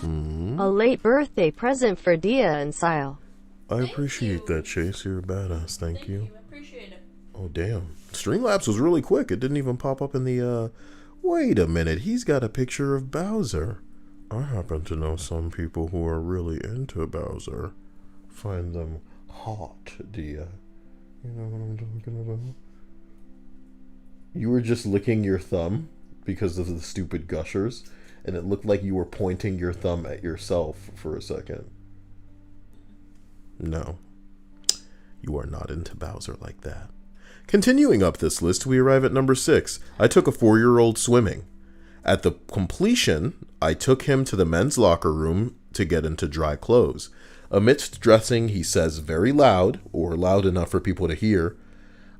A late birthday present for Dia and Sile. I appreciate that, Chase. You're a badass. Thank you. I appreciate it. Oh, damn. Streamlabs was really quick. It didn't even pop up in the, Wait a minute. He's got a picture of Bowser. I happen to know some people who are really into Bowser. Find them hot, Dia. You know what I'm talking about? You were just licking your thumb because of the stupid gushers, and it looked like you were pointing your thumb at yourself for a second. No. You are not into Bowser like that. Continuing up this list, we arrive at number 6. I took a 4-year-old swimming. At the completion, I took him to the men's locker room to get into dry clothes. Amidst dressing, he says very loud, or loud enough for people to hear,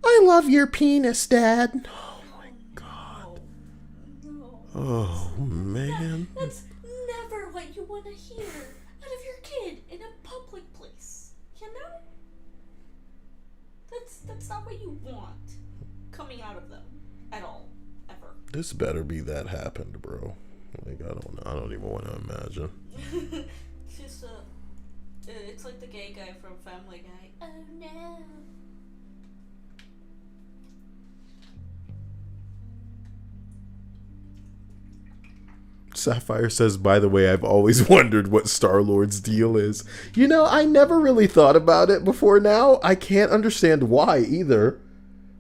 "I love your penis, Dad." Oh my God. No. Oh man. That's never what you want to hear out of your kid in a public place. You know? That's not what you want coming out of them at all, ever. This better be that happened, bro. Like I don't even want to imagine. It's just it's like the gay guy from Family Guy. Oh no. Sapphire says, by the way, I've always wondered what Star-Lord's deal is. You know, I never really thought about it before now. I can't understand why either.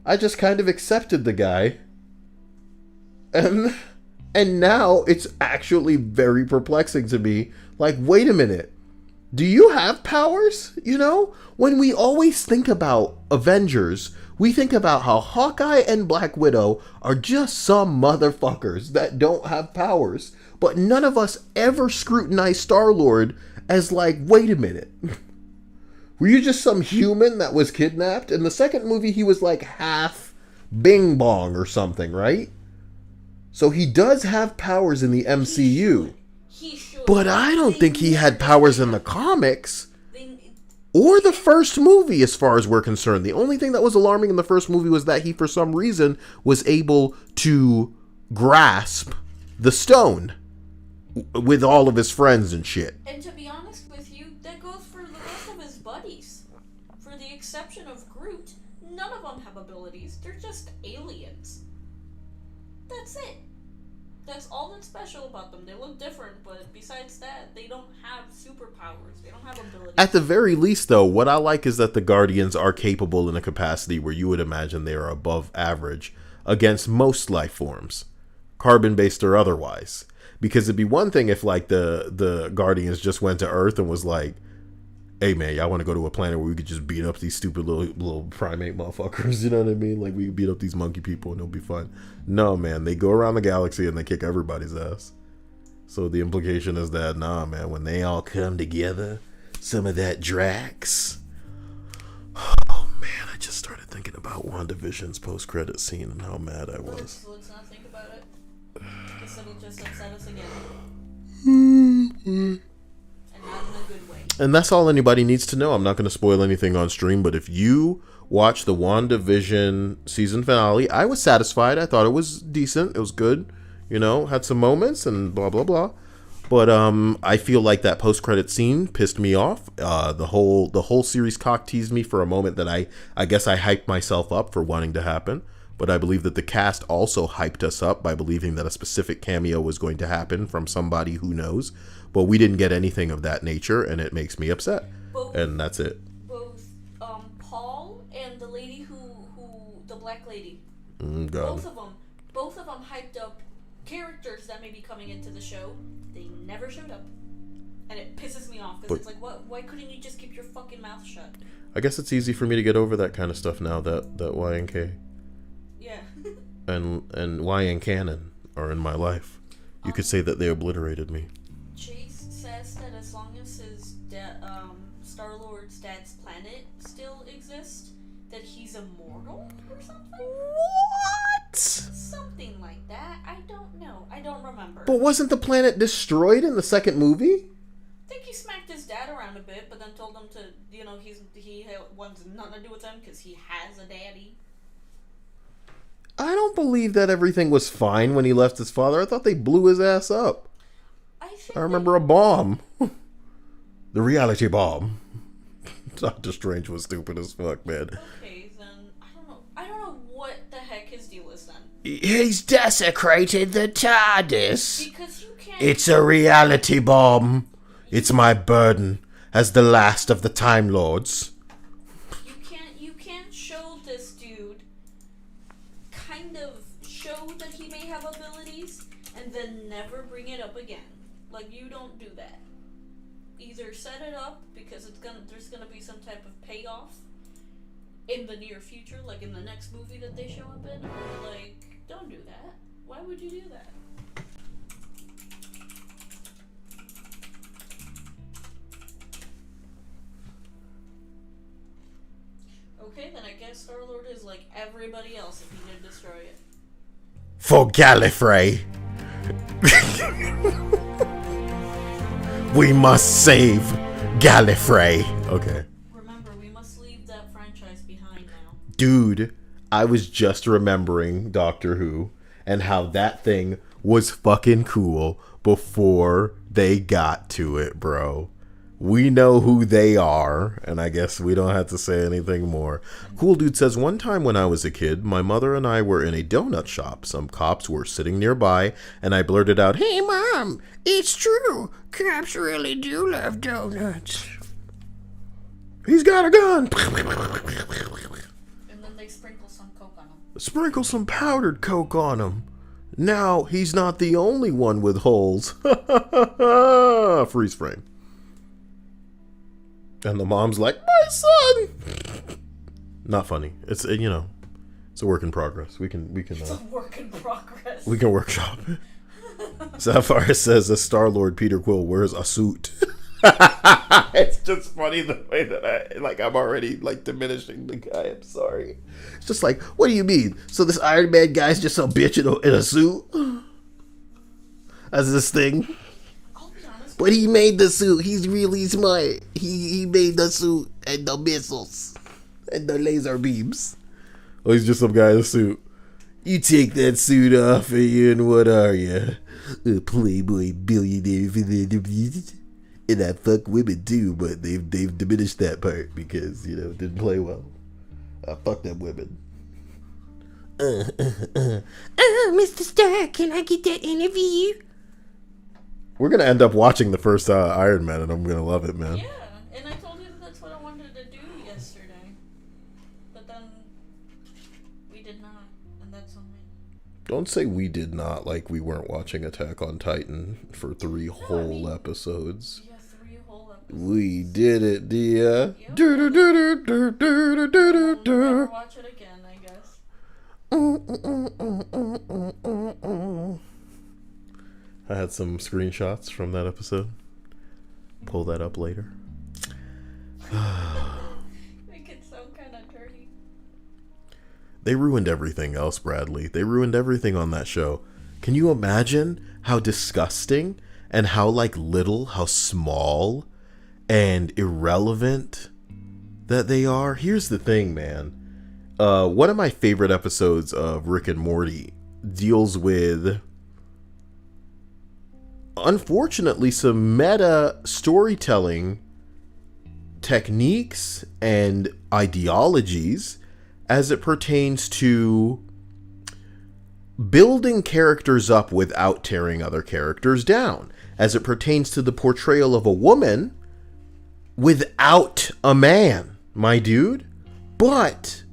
I just kind of accepted the guy. And now it's actually very perplexing to me. Like, wait a minute. Do you have powers? You know, when we always think about Avengers, we think about how Hawkeye and Black Widow are just some motherfuckers that don't have powers. But none of us ever scrutinize Star-Lord as like, wait a minute. Were you just some human that was kidnapped? In the second movie, he was like half Bing Bong or something, right? So he does have powers in the MCU. He should. But I don't think he had powers in the comics. Or the first movie, as far as we're concerned. The only thing that was alarming in the first movie was that he, for some reason, was able to grasp the stone with all of his friends and shit. And to be honest with you, that goes for the rest of his buddies. For the exception of Groot, none of them have abilities. They're just aliens. That's it. That's all that's special about them. They look different, but besides that, they don't have superpowers. They don't have abilities. At the very least, though, what I like is that the Guardians are capable in a capacity where you would imagine they are above average against most life forms, carbon-based or otherwise. Because it'd be one thing if, like, the Guardians just went to Earth and was like, hey, man, y'all want to go to a planet where we could just beat up these stupid little primate motherfuckers, you know what I mean? Like, we could beat up these monkey people and it'll be fun. No, man, they go around the galaxy and they kick everybody's ass. So the implication is that, nah, man, when they all come together, some of that Drax. Oh, man, I just started thinking about WandaVision's post-credit scene and how mad I was. Let's not think about it. Because it'll just upset us again. And not in a good way. And that's all anybody needs to know. I'm not going to spoil anything on stream, but if you watch the WandaVision season finale, I was satisfied. I thought it was decent. It was good. You know, had some moments and blah, blah, blah. But I feel like that post-credit scene pissed me off. The whole series cock-teased me for a moment that I guess I hyped myself up for wanting to happen. But I believe that the cast also hyped us up by believing that a specific cameo was going to happen from somebody who knows. But we didn't get anything of that nature, and it makes me upset. And that's it. Both Paul and the Black Lady. God. Both of them hyped up characters that may be coming into the show. They never showed up. And it pisses me off because it's like, why couldn't you just keep your fucking mouth shut? I guess it's easy for me to get over that kind of stuff now that Y and K. Yeah. and Y and Canon are in my life. You could say that they obliterated me. Chase says that as long as his Star-Lord's dad's planet still exists, that he's immortal or something? What? Something like that. I don't know. I don't remember. But wasn't the planet destroyed in the second movie? I think he smacked his dad around a bit, but then told him to, he wants nothing to do with him because he has a daddy. I don't believe that everything was fine when he left his father. I thought they blew his ass up. I remember a bomb. The reality bomb. Doctor Strange was stupid as fuck, man. Okay, then, I don't know what the heck his deal is then. He's desecrated the TARDIS. Because you can't... It's a reality bomb. It's my burden as the last of the Time Lords. You can't show this dude, kind of show that he may have abilities, and then never bring it up again. Like, you don't do that. Either set it up because there's gonna be some type of payoff in the near future, like in the next movie that they show up in, or like, don't do that. Why would you do that? Okay, then I guess Star-Lord is like everybody else if he did destroy it. For Gallifrey. We must save Gallifrey. Okay. Remember, we must leave that franchise behind now. Dude, I was just remembering Doctor Who and how that thing was fucking cool before they got to it, bro. We know who they are, and I guess we don't have to say anything more. Cool Dude says, one time when I was a kid, my mother and I were in a donut shop. Some cops were sitting nearby, and I blurted out, Hey, Mom, it's true. Cops really do love donuts. he's got a gun. And then they sprinkle some Coke on him. Sprinkle some powdered Coke on him. Now he's not the only one with holes. Freeze frame. And the mom's like, my son. Not funny. It's it's a work in progress. We can. It's a work in progress. We can workshop. Sapphire says a Star-Lord Peter Quill wears a suit. It's just funny the way that I'm already diminishing the guy. I'm sorry. It's just like, what do you mean? So this Iron Man guy's just a bitch in a suit? As this thing? But he made the suit. He's really smart. He made the suit and the missiles and the laser beams. Oh, he's just some guy in a suit. You take that suit off and what are you? A playboy billionaire. And I fuck women too, but they've diminished that part because, it didn't play well. I fuck them women. Mr. Stark, can I get that interview? We're going to end up watching the first Iron Man, and I'm going to love it, man. Yeah, and I told you that's what I wanted to do yesterday. But then we did not, and that's on me. Don't say we did not like we weren't watching Attack on Titan for 3 whole episodes. Yeah, 3 whole episodes. We did it, dear. Yep. We'll never watch it again, I guess. I had some screenshots from that episode. Pull that up later. Make it sound kind of dirty. They ruined everything else, Bradley. They ruined everything on that show. Can you imagine how disgusting and how little, how small and irrelevant that they are? Here's the thing, man. One of my favorite episodes of Rick and Morty deals with, unfortunately, some meta storytelling techniques and ideologies as it pertains to building characters up without tearing other characters down, as it pertains to the portrayal of a woman without a man, my dude. But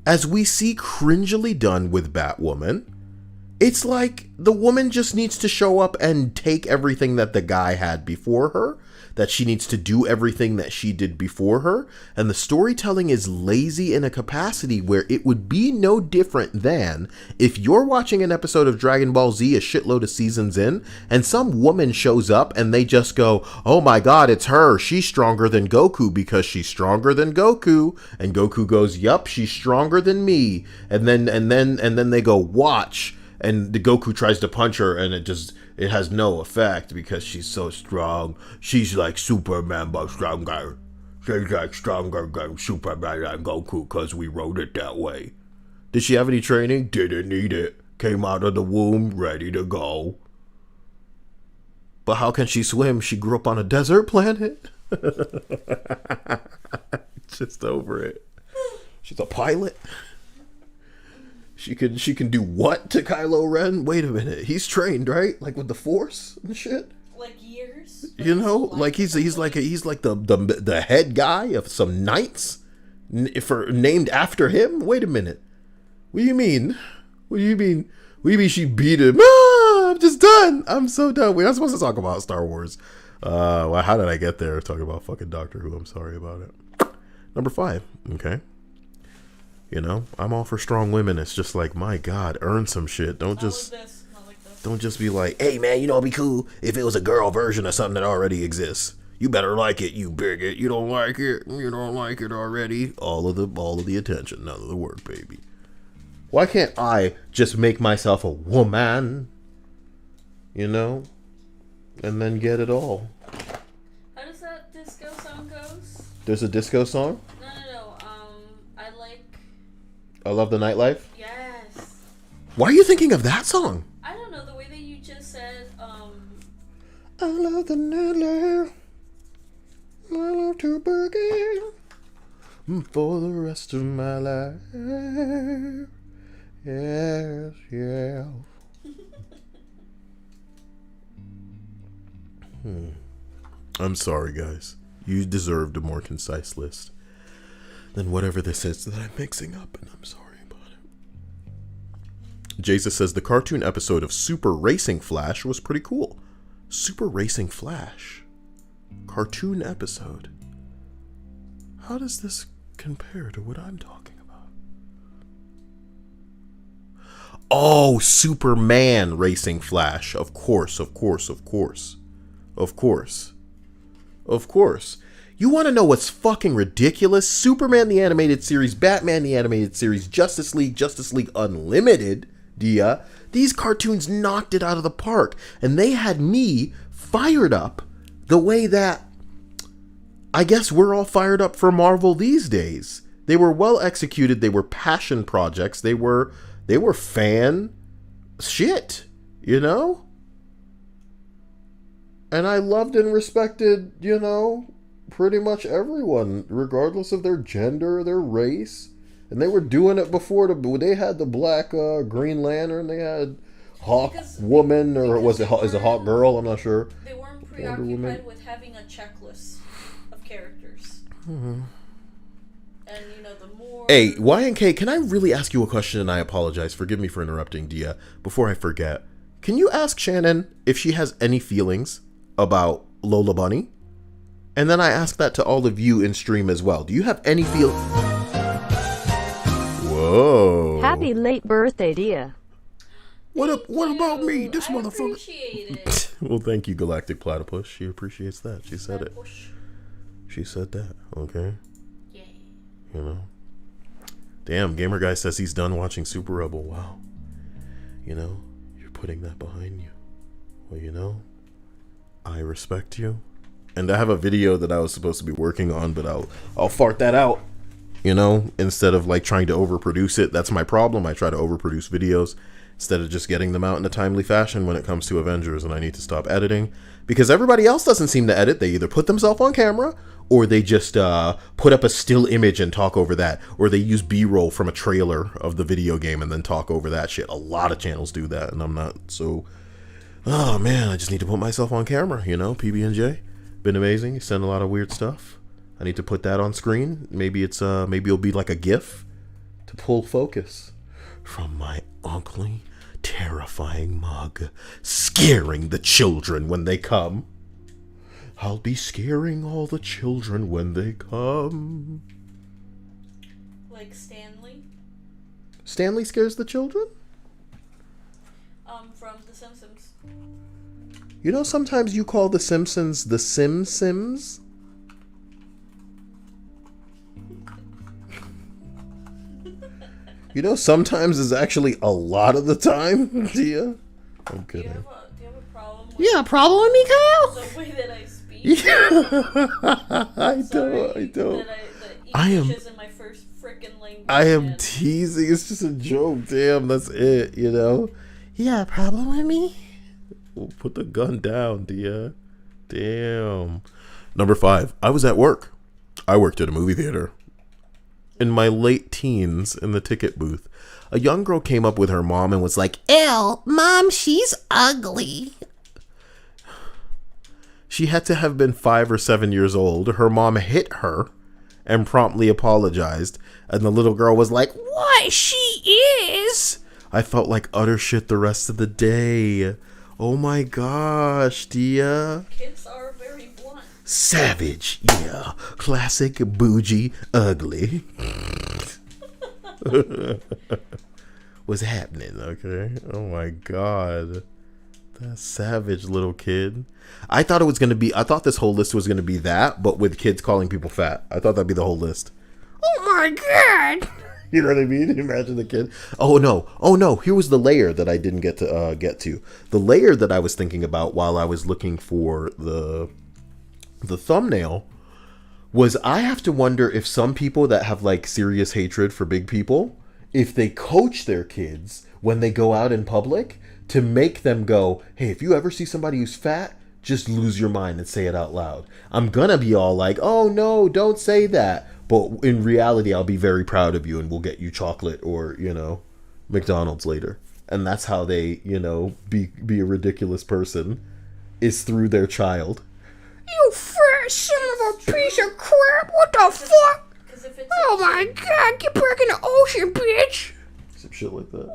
as we see cringily done with Batwoman, it's like the woman just needs to show up and take everything that the guy had before her, that she needs to do everything that she did before her, and the storytelling is lazy in a capacity where it would be no different than if you're watching an episode of Dragon Ball Z a shitload of seasons in, and some woman shows up and they just go, oh my god, it's her, she's stronger than Goku because she's stronger than Goku, and Goku goes, yup, she's stronger than me, and then they go, watch, and the Goku tries to punch her, and it has no effect because she's so strong. She's like Superman, but stronger. She's like stronger than Superman and Goku because we wrote it that way. Did she have any training? Didn't need it. Came out of the womb, ready to go. But how can she swim? She grew up on a desert planet. Just over it. She's a pilot. She can do what to Kylo Ren? Wait a minute. He's trained, right? Like with the Force and shit? Like years? You know, like he's like the head guy of some knights named after him? Wait a minute. What do you mean? What do you mean? What do you mean she beat him? Ah, I'm just done. I'm so done. We're not supposed to talk about Star Wars. Well, how did I get there talking about fucking Doctor Who? I'm sorry about it. Number 5. Okay. You know, I'm all for strong women. It's just like, my God, earn some shit. Don't just be like, hey man, you know, it'd be cool if it was a girl version of something that already exists. You better like it, you bigot. You don't like it. You don't like it already. All of the attention, none of the work, baby. Why can't I just make myself a woman? You know, and then get it all. How does that disco song goes? There's a disco song? I Love the Nightlife? Yes. Why are you thinking of that song? I don't know, the way that you just said, I love the nightlife. I love to boogie for the rest of my life. Yes, yeah. I'm sorry, guys. You deserved a more concise list than whatever this is that I'm mixing up, and I'm sorry about it. Jesus says the cartoon episode of Super Racing Flash was pretty cool. Super Racing Flash. Cartoon episode. How does this compare to what I'm talking about? Oh, Superman Racing Flash. Of course. You want to know what's fucking ridiculous? Superman the Animated Series, Batman the Animated Series, Justice League Unlimited, Dia. These cartoons knocked it out of the park. And they had me fired up the way that I guess we're all fired up for Marvel these days. They were well executed. They were passion projects. They were fan shit, you know? And I loved and respected, you know, pretty much everyone, regardless of their gender or their race. And they were doing it before they had the black Green Lantern. They had Hawk Woman, or is it Hawk Girl? I'm not sure. They weren't preoccupied with having a checklist of characters. Mm-hmm. And you know, the more. Hey, YNK, can I really ask you a question? And I apologize. Forgive me for interrupting, Dia. Before I forget, can you ask Shannon if she has any feelings about Lola Bunny? And then I ask that to all of you in stream as well. Do you have any feel? Whoa. Happy late birthday, Dia. What about me? This motherfucker. Appreciate it. Well, thank you, Galactic Platypus. She appreciates that. She said it. She said that. Okay. Yeah. You know. Damn, Gamer Guy says he's done watching Super Rebel. Wow. You know, you're putting that behind you. Well, you know, I respect you. And I have a video that I was supposed to be working on, but I'll fart that out, you know, instead of like trying to overproduce it. That's my problem. I try to overproduce videos instead of just getting them out in a timely fashion when it comes to Avengers, and I need to stop editing because everybody else doesn't seem to edit. They either put themselves on camera or they just put up a still image and talk over that, or they use B-roll from a trailer of the video game and then talk over that shit. A lot of channels do that, and I'm not so... Oh man, I just need to put myself on camera, you know. PB&J been amazing. You send a lot of weird stuff. I need to put that on screen. Maybe it'll be like a GIF to pull focus from my ugly, terrifying mug, scaring the children when they come. I'll be scaring all the children when they come. Like Stanley? Stanley scares the children? From The Simpsons. You know, sometimes you call The Simpsons the Sims? You know, sometimes is actually a lot of the time, Dia. I'm Do you kidding. have a problem with You got a problem with me, Kyle? the way that I speak? Yeah. I Sorry don't. That I am- English isn't my first frickin' language. I am yet. teasing. It's just a joke. Damn, that's it, you know? You got a problem with me? Well, put the gun down, Dia. Damn. Number 5. I was at work. I worked at a movie theater. In my late teens, in the ticket booth, a young girl came up with her mom and was like, Ew, Mom, she's ugly. she had to have been 5 or 7 years old. Her mom hit her and promptly apologized. And the little girl was like, What? She is? I felt like utter shit the rest of the day. Oh my gosh, Dia. Kids are very blunt. Savage, yeah. Classic, bougie, ugly. What's happening, okay? Oh my god. That savage little kid. I thought this whole list was gonna be that, but with kids calling people fat. I thought that'd be the whole list. Oh my god. You know what I mean? Imagine the kid. Oh no. Here was the layer that I didn't get to. The layer that I was thinking about while I was looking for the thumbnail was, I have to wonder if some people that have like serious hatred for big people, if they coach their kids when they go out in public to make them go, hey, if you ever see somebody who's fat, just lose your mind and say it out loud. I'm gonna be all like, oh no, don't say that. But in reality, I'll be very proud of you and we'll get you chocolate or, you know, McDonald's later. And that's how they, you know, be a ridiculous person, is through their child. You fat son of a piece of crap. What the fuck? 'Cause if it's Oh my god, get back in the ocean, bitch. Some shit like that.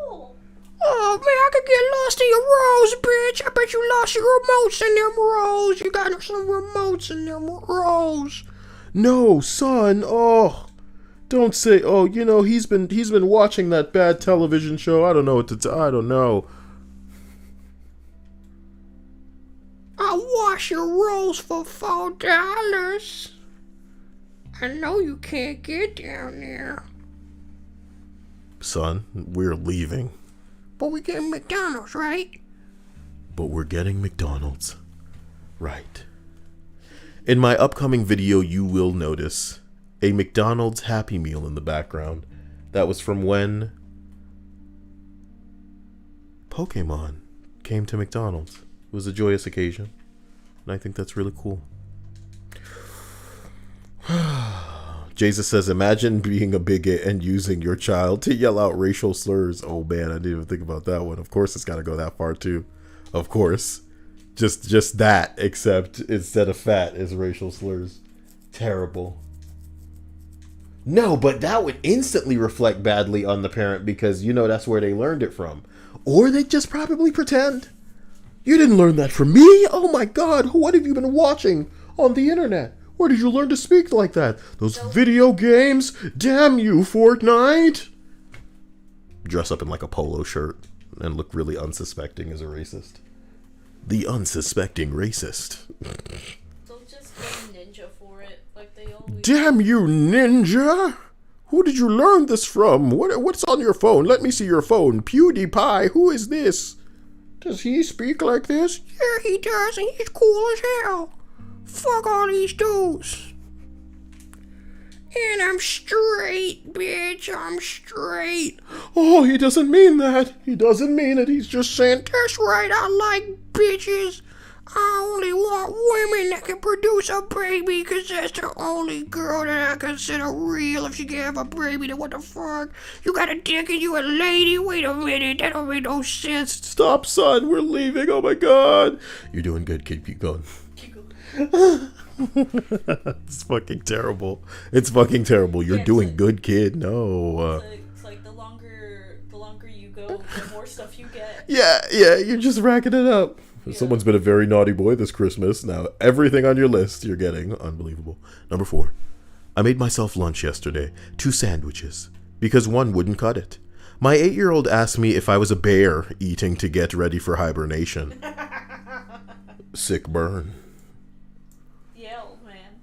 Oh man, I could get lost in your rolls, bitch. I bet you lost your remotes in them rolls. You got some remotes in them rolls. No, son. Oh, don't say. Oh, you know, he's been watching that bad television show. I don't know what to. I don't know. I'll wash your rolls for $4. I know you can't get down there, Son, we're leaving, but we get McDonald's, right? but we're getting McDonald's, right? In my upcoming video, you will notice a McDonald's Happy Meal in the background. That was from when Pokemon came to McDonald's. It was a joyous occasion, and I think that's really cool. Jesus says, imagine being a bigot and using your child to yell out racial slurs. Oh man, I didn't even think about that one. Of course it's got to go that far too. Of course. Just that, except instead of fat is racial slurs. Terrible. No, but that would instantly reflect badly on the parent because, you know, that's where they learned it from. Or they just probably pretend. You didn't learn that from me? Oh my god, what have you been watching on the internet? Where did you learn to speak like that? Those video games? Damn you, Fortnite! Dress up in like a polo shirt and look really unsuspecting as a racist. The unsuspecting racist. They'll just go ninja for it, like they always. Damn you, ninja! Who did you learn this from? What's on your phone? Let me see your phone. PewDiePie, who is this? Does he speak like this? Yeah, he does, and he's cool as hell. Fuck all these dudes. And I'm straight, bitch. I'm straight. Oh, he doesn't mean that. He doesn't mean it. He's just saying, That's right, I like bitches. I only want women that can produce a baby, cause that's the only girl that I consider real. If she can have a baby, then what the fuck? You got a dick and you a lady? Wait a minute, that don't make no sense. stop, son. We're leaving. Oh my god. You're doing good, kid. Keep going. It's fucking terrible. It's fucking terrible. You're Yeah, doing so- good, kid. No. It's like longer you go, the more stuff you get. Yeah, you're just racking it up. Yeah. Someone's been a very naughty boy this Christmas. Now, everything on your list you're getting. Unbelievable. Number 4. I made myself lunch yesterday. 2 sandwiches. Because one wouldn't cut it. My 8-year-old asked me if I was a bear eating to get ready for hibernation. Sick burn. Yeah, old man.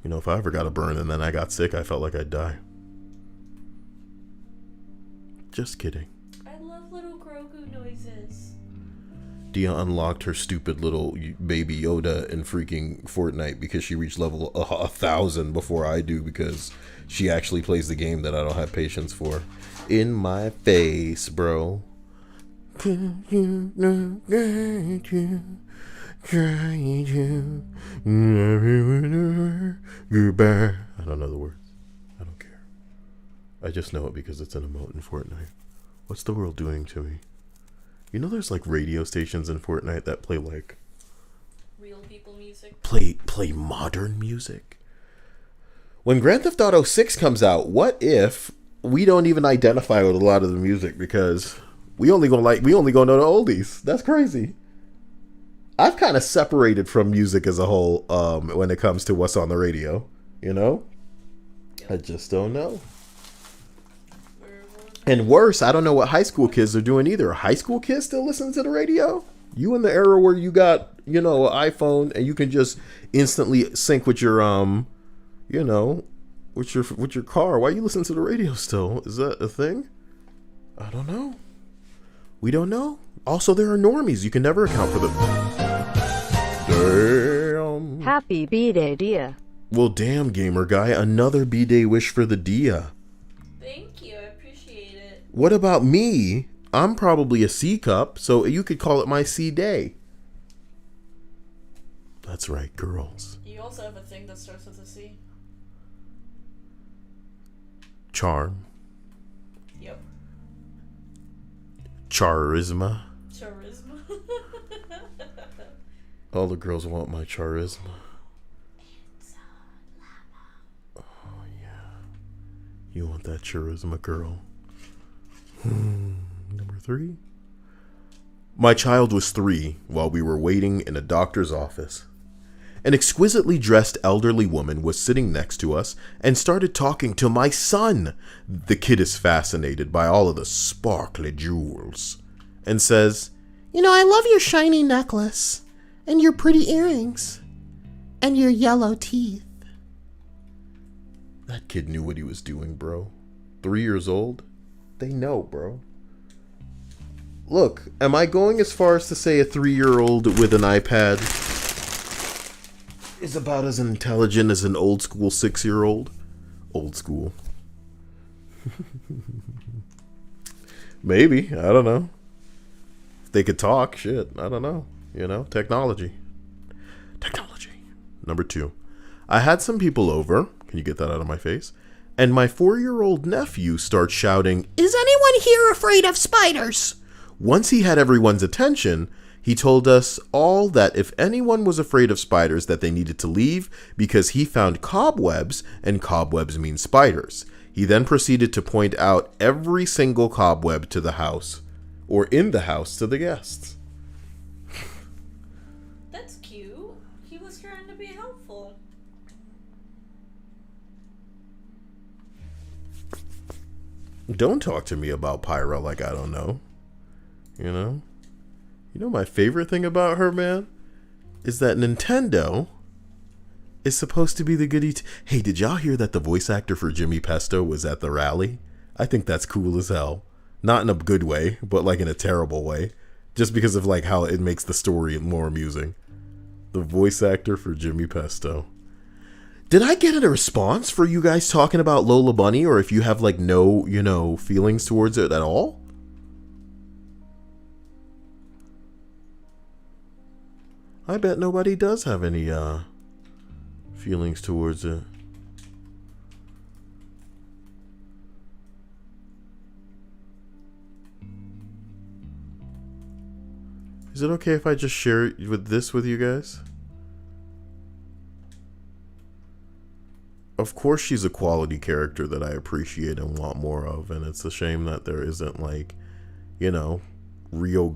You know, if I ever got a burn and then I got sick, I felt like I'd die. Just kidding. I love little Grogu noises. Dia unlocked her stupid little baby Yoda in freaking Fortnite because she reached level 1,000 before I do, because she actually plays the game that I don't have patience for. In my face, bro. I don't know the words. I don't care. I just know it because it's an emote in Fortnite. What's the world doing to me? You know, there's like radio stations in Fortnite that play like real people music. Play modern music. When Grand Theft Auto 6 comes out, what if we don't even identify with a lot of the music because we only gonna know the oldies? That's crazy. I've kind of separated from music as a whole when it comes to what's on the radio, you know? Yep. I just don't know. And worse, I don't know what high school kids are doing either. Are high school kids still listening to the radio? You in the era where you got, you know, an iPhone and you can just instantly sync with your you know, with your car. Why are you listening to the radio still? Is that a thing? I don't know. We don't know. Also, there are normies. You can never account for them. Damn. Happy B-Day, Dia. Well, damn, gamer guy. Another B-Day wish for the Dia. Thank you. I appreciate it. What about me? I'm probably a C cup, so you could call it my C day. That's right, girls. You also have a thing that starts with a C. Charm. Yep. Charisma. Charisma. All the girls want my charisma. Oh, yeah. You want that charisma, girl. Number 3. My child was 3 while we were waiting in a doctor's office. An exquisitely dressed elderly woman was sitting next to us and started talking to my son. The kid is fascinated by all of the sparkly jewels and says, "You know, I love your shiny necklace and your pretty earrings and your yellow teeth." That kid knew what he was doing, bro. 3 years old? They know, bro. Look, am I going as far as to say a 3-year-old with an iPad is about as intelligent as an old school 6-year-old? Old school. Maybe. I don't know. If they could talk, shit. I don't know. You know, technology. Number 2. I had some people over. Can you get that out of my face? And my 4-year-old nephew starts shouting, "Is anyone here afraid of spiders?" Once he had everyone's attention, he told us all that if anyone was afraid of spiders, that they needed to leave because he found cobwebs, and cobwebs mean spiders. He then proceeded to point out every single cobweb to the house, or in the house to the guests. That's cute. He was trying to be helpful. Don't talk to me about Pyra like I don't know. You know? You know my favorite thing about her, man? Is that Nintendo is supposed to be the goody... Hey, did y'all hear that the voice actor for Jimmy Pesto was at the rally? I think that's cool as hell. Not in a good way, but like in a terrible way. Just because of like how it makes the story more amusing. The voice actor for Jimmy Pesto. Did I get a response for you guys talking about Lola Bunny? Or if you have like no, you know, feelings towards it at all? I bet nobody does have any feelings towards it. Is it okay if I just share this with you guys? of course she's a quality character that I appreciate and want more of, and it's a shame that there isn't, like, you know, real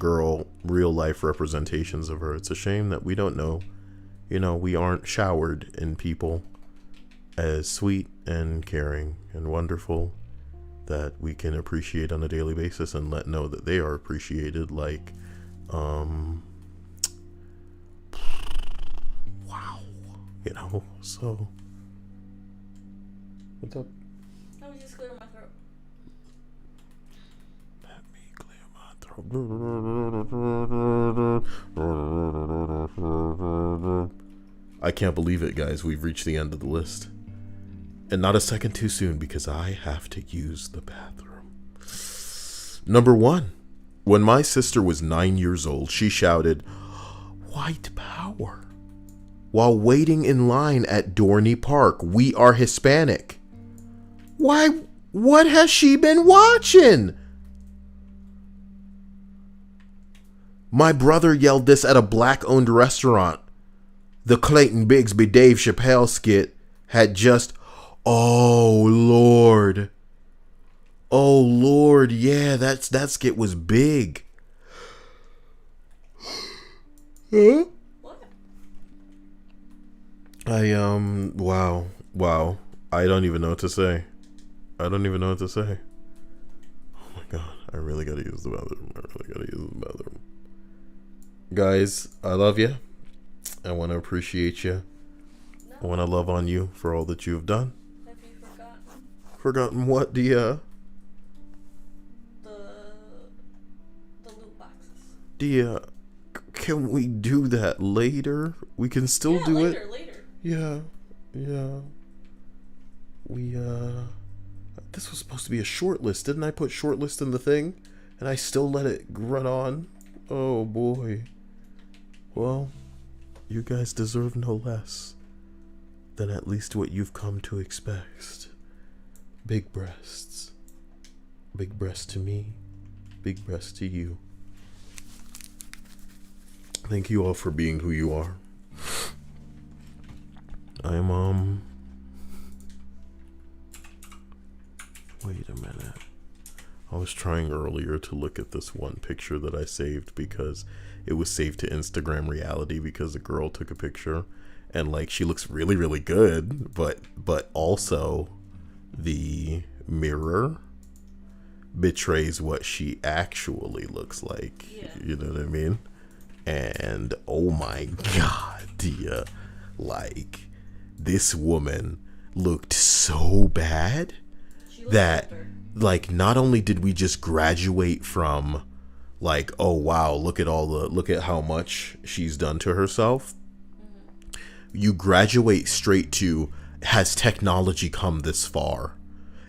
life representations of her. It's a shame that we don't know, you know, we aren't showered in people as sweet and caring and wonderful that we can appreciate on a daily basis and let know that they are appreciated, like, wow, you know. So what's up? I was just clearing my throat. Let me clear my throat. I can't believe it, guys. We've reached the end of the list. And not a second too soon, because I have to use the bathroom. Number 1. When my sister was 9 years old, she shouted, "White power," while waiting in line at Dorney Park. We are Hispanic. Why, what has she been watching? My brother yelled this at a black-owned restaurant. The Clayton Bigsby Dave Chappelle skit had just... Oh, Lord. Oh, Lord. Yeah, that skit was big. Huh? What? Wow. I don't even know what to say. Oh my God. I really gotta use the bathroom. Guys, I love you. I want to appreciate you. No. I want to love on you for all that you've done. Have you forgotten? Forgotten what, Dia? The loot boxes. Dia, can we do that later? We can still do later, it. Later. Yeah. We, this was supposed to be a short list. Didn't I put short list in the thing? And I still let it run on? Oh, boy. Well, you guys deserve no less than at least what you've come to expect. Big breasts. Big breasts to me. Big breasts to you. Thank you all for being who you are. I'm, wait a minute. I was trying earlier to look at this one picture that I saved because it was saved to Instagram Reality because a girl took a picture and, like, she looks really, really good, but also the mirror betrays what she actually looks like. Yeah. You know what I mean? And oh my God, Dia, like, this woman looked so bad that older. Like, not only did we just graduate from, like, oh wow, look at how much she's done to herself. You graduate straight to, has technology come this far?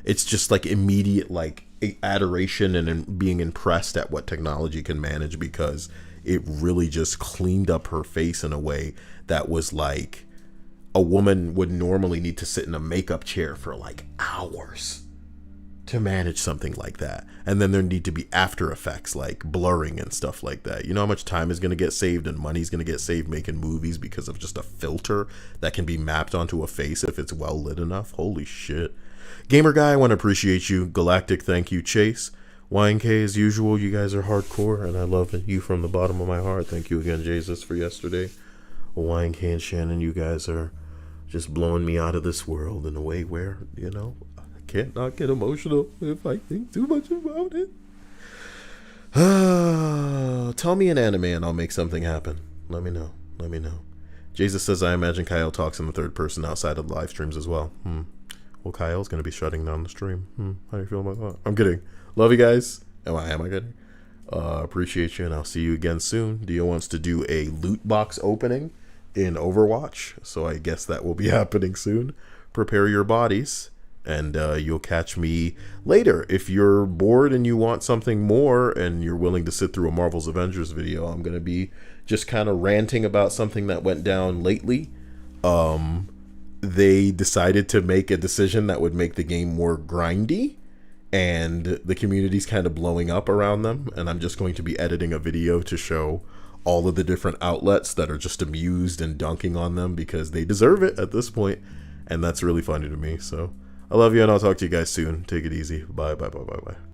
It's just like immediate, like, adoration and being impressed at what technology can manage, because it really just cleaned up her face in a way that was like a woman would normally need to sit in a makeup chair for like hours to manage something like that. And then there need to be after effects like blurring and stuff like that. You know how much time is going to get saved and money's going to get saved making movies because of just a filter that can be mapped onto a face if it's well lit enough? Holy shit. Gamer Guy, I want to appreciate you. Galactic, thank you. Chase, YNK, as usual, you guys are hardcore and I love you from the bottom of my heart. Thank you again, Jesus, for yesterday. YNK and Shannon, you guys are just blowing me out of this world in a way where, you know, can't not get emotional if I think too much about it. Tell me an anime and I'll make something happen. Let me know. Jesus says, I imagine Kyle talks in the third person outside of the live streams as well. Well, Kyle's going to be shutting down the stream. How do you feel about that? I'm kidding. Love you guys. Am I kidding? Appreciate you and I'll see you again soon. Dio wants to do a loot box opening in Overwatch, so I guess that will be happening soon. Prepare your bodies. And you'll catch me later. If you're bored and you want something more and you're willing to sit through a Marvel's Avengers video, I'm going to be just kind of ranting about something that went down lately. They decided to make a decision that would make the game more grindy, and the community's kind of blowing up around them. And I'm just going to be editing a video to show all of the different outlets that are just amused and dunking on them because they deserve it at this point. and that's really funny to me. So I love you, and I'll talk to you guys soon. Take it easy. Bye, bye, bye, bye, bye.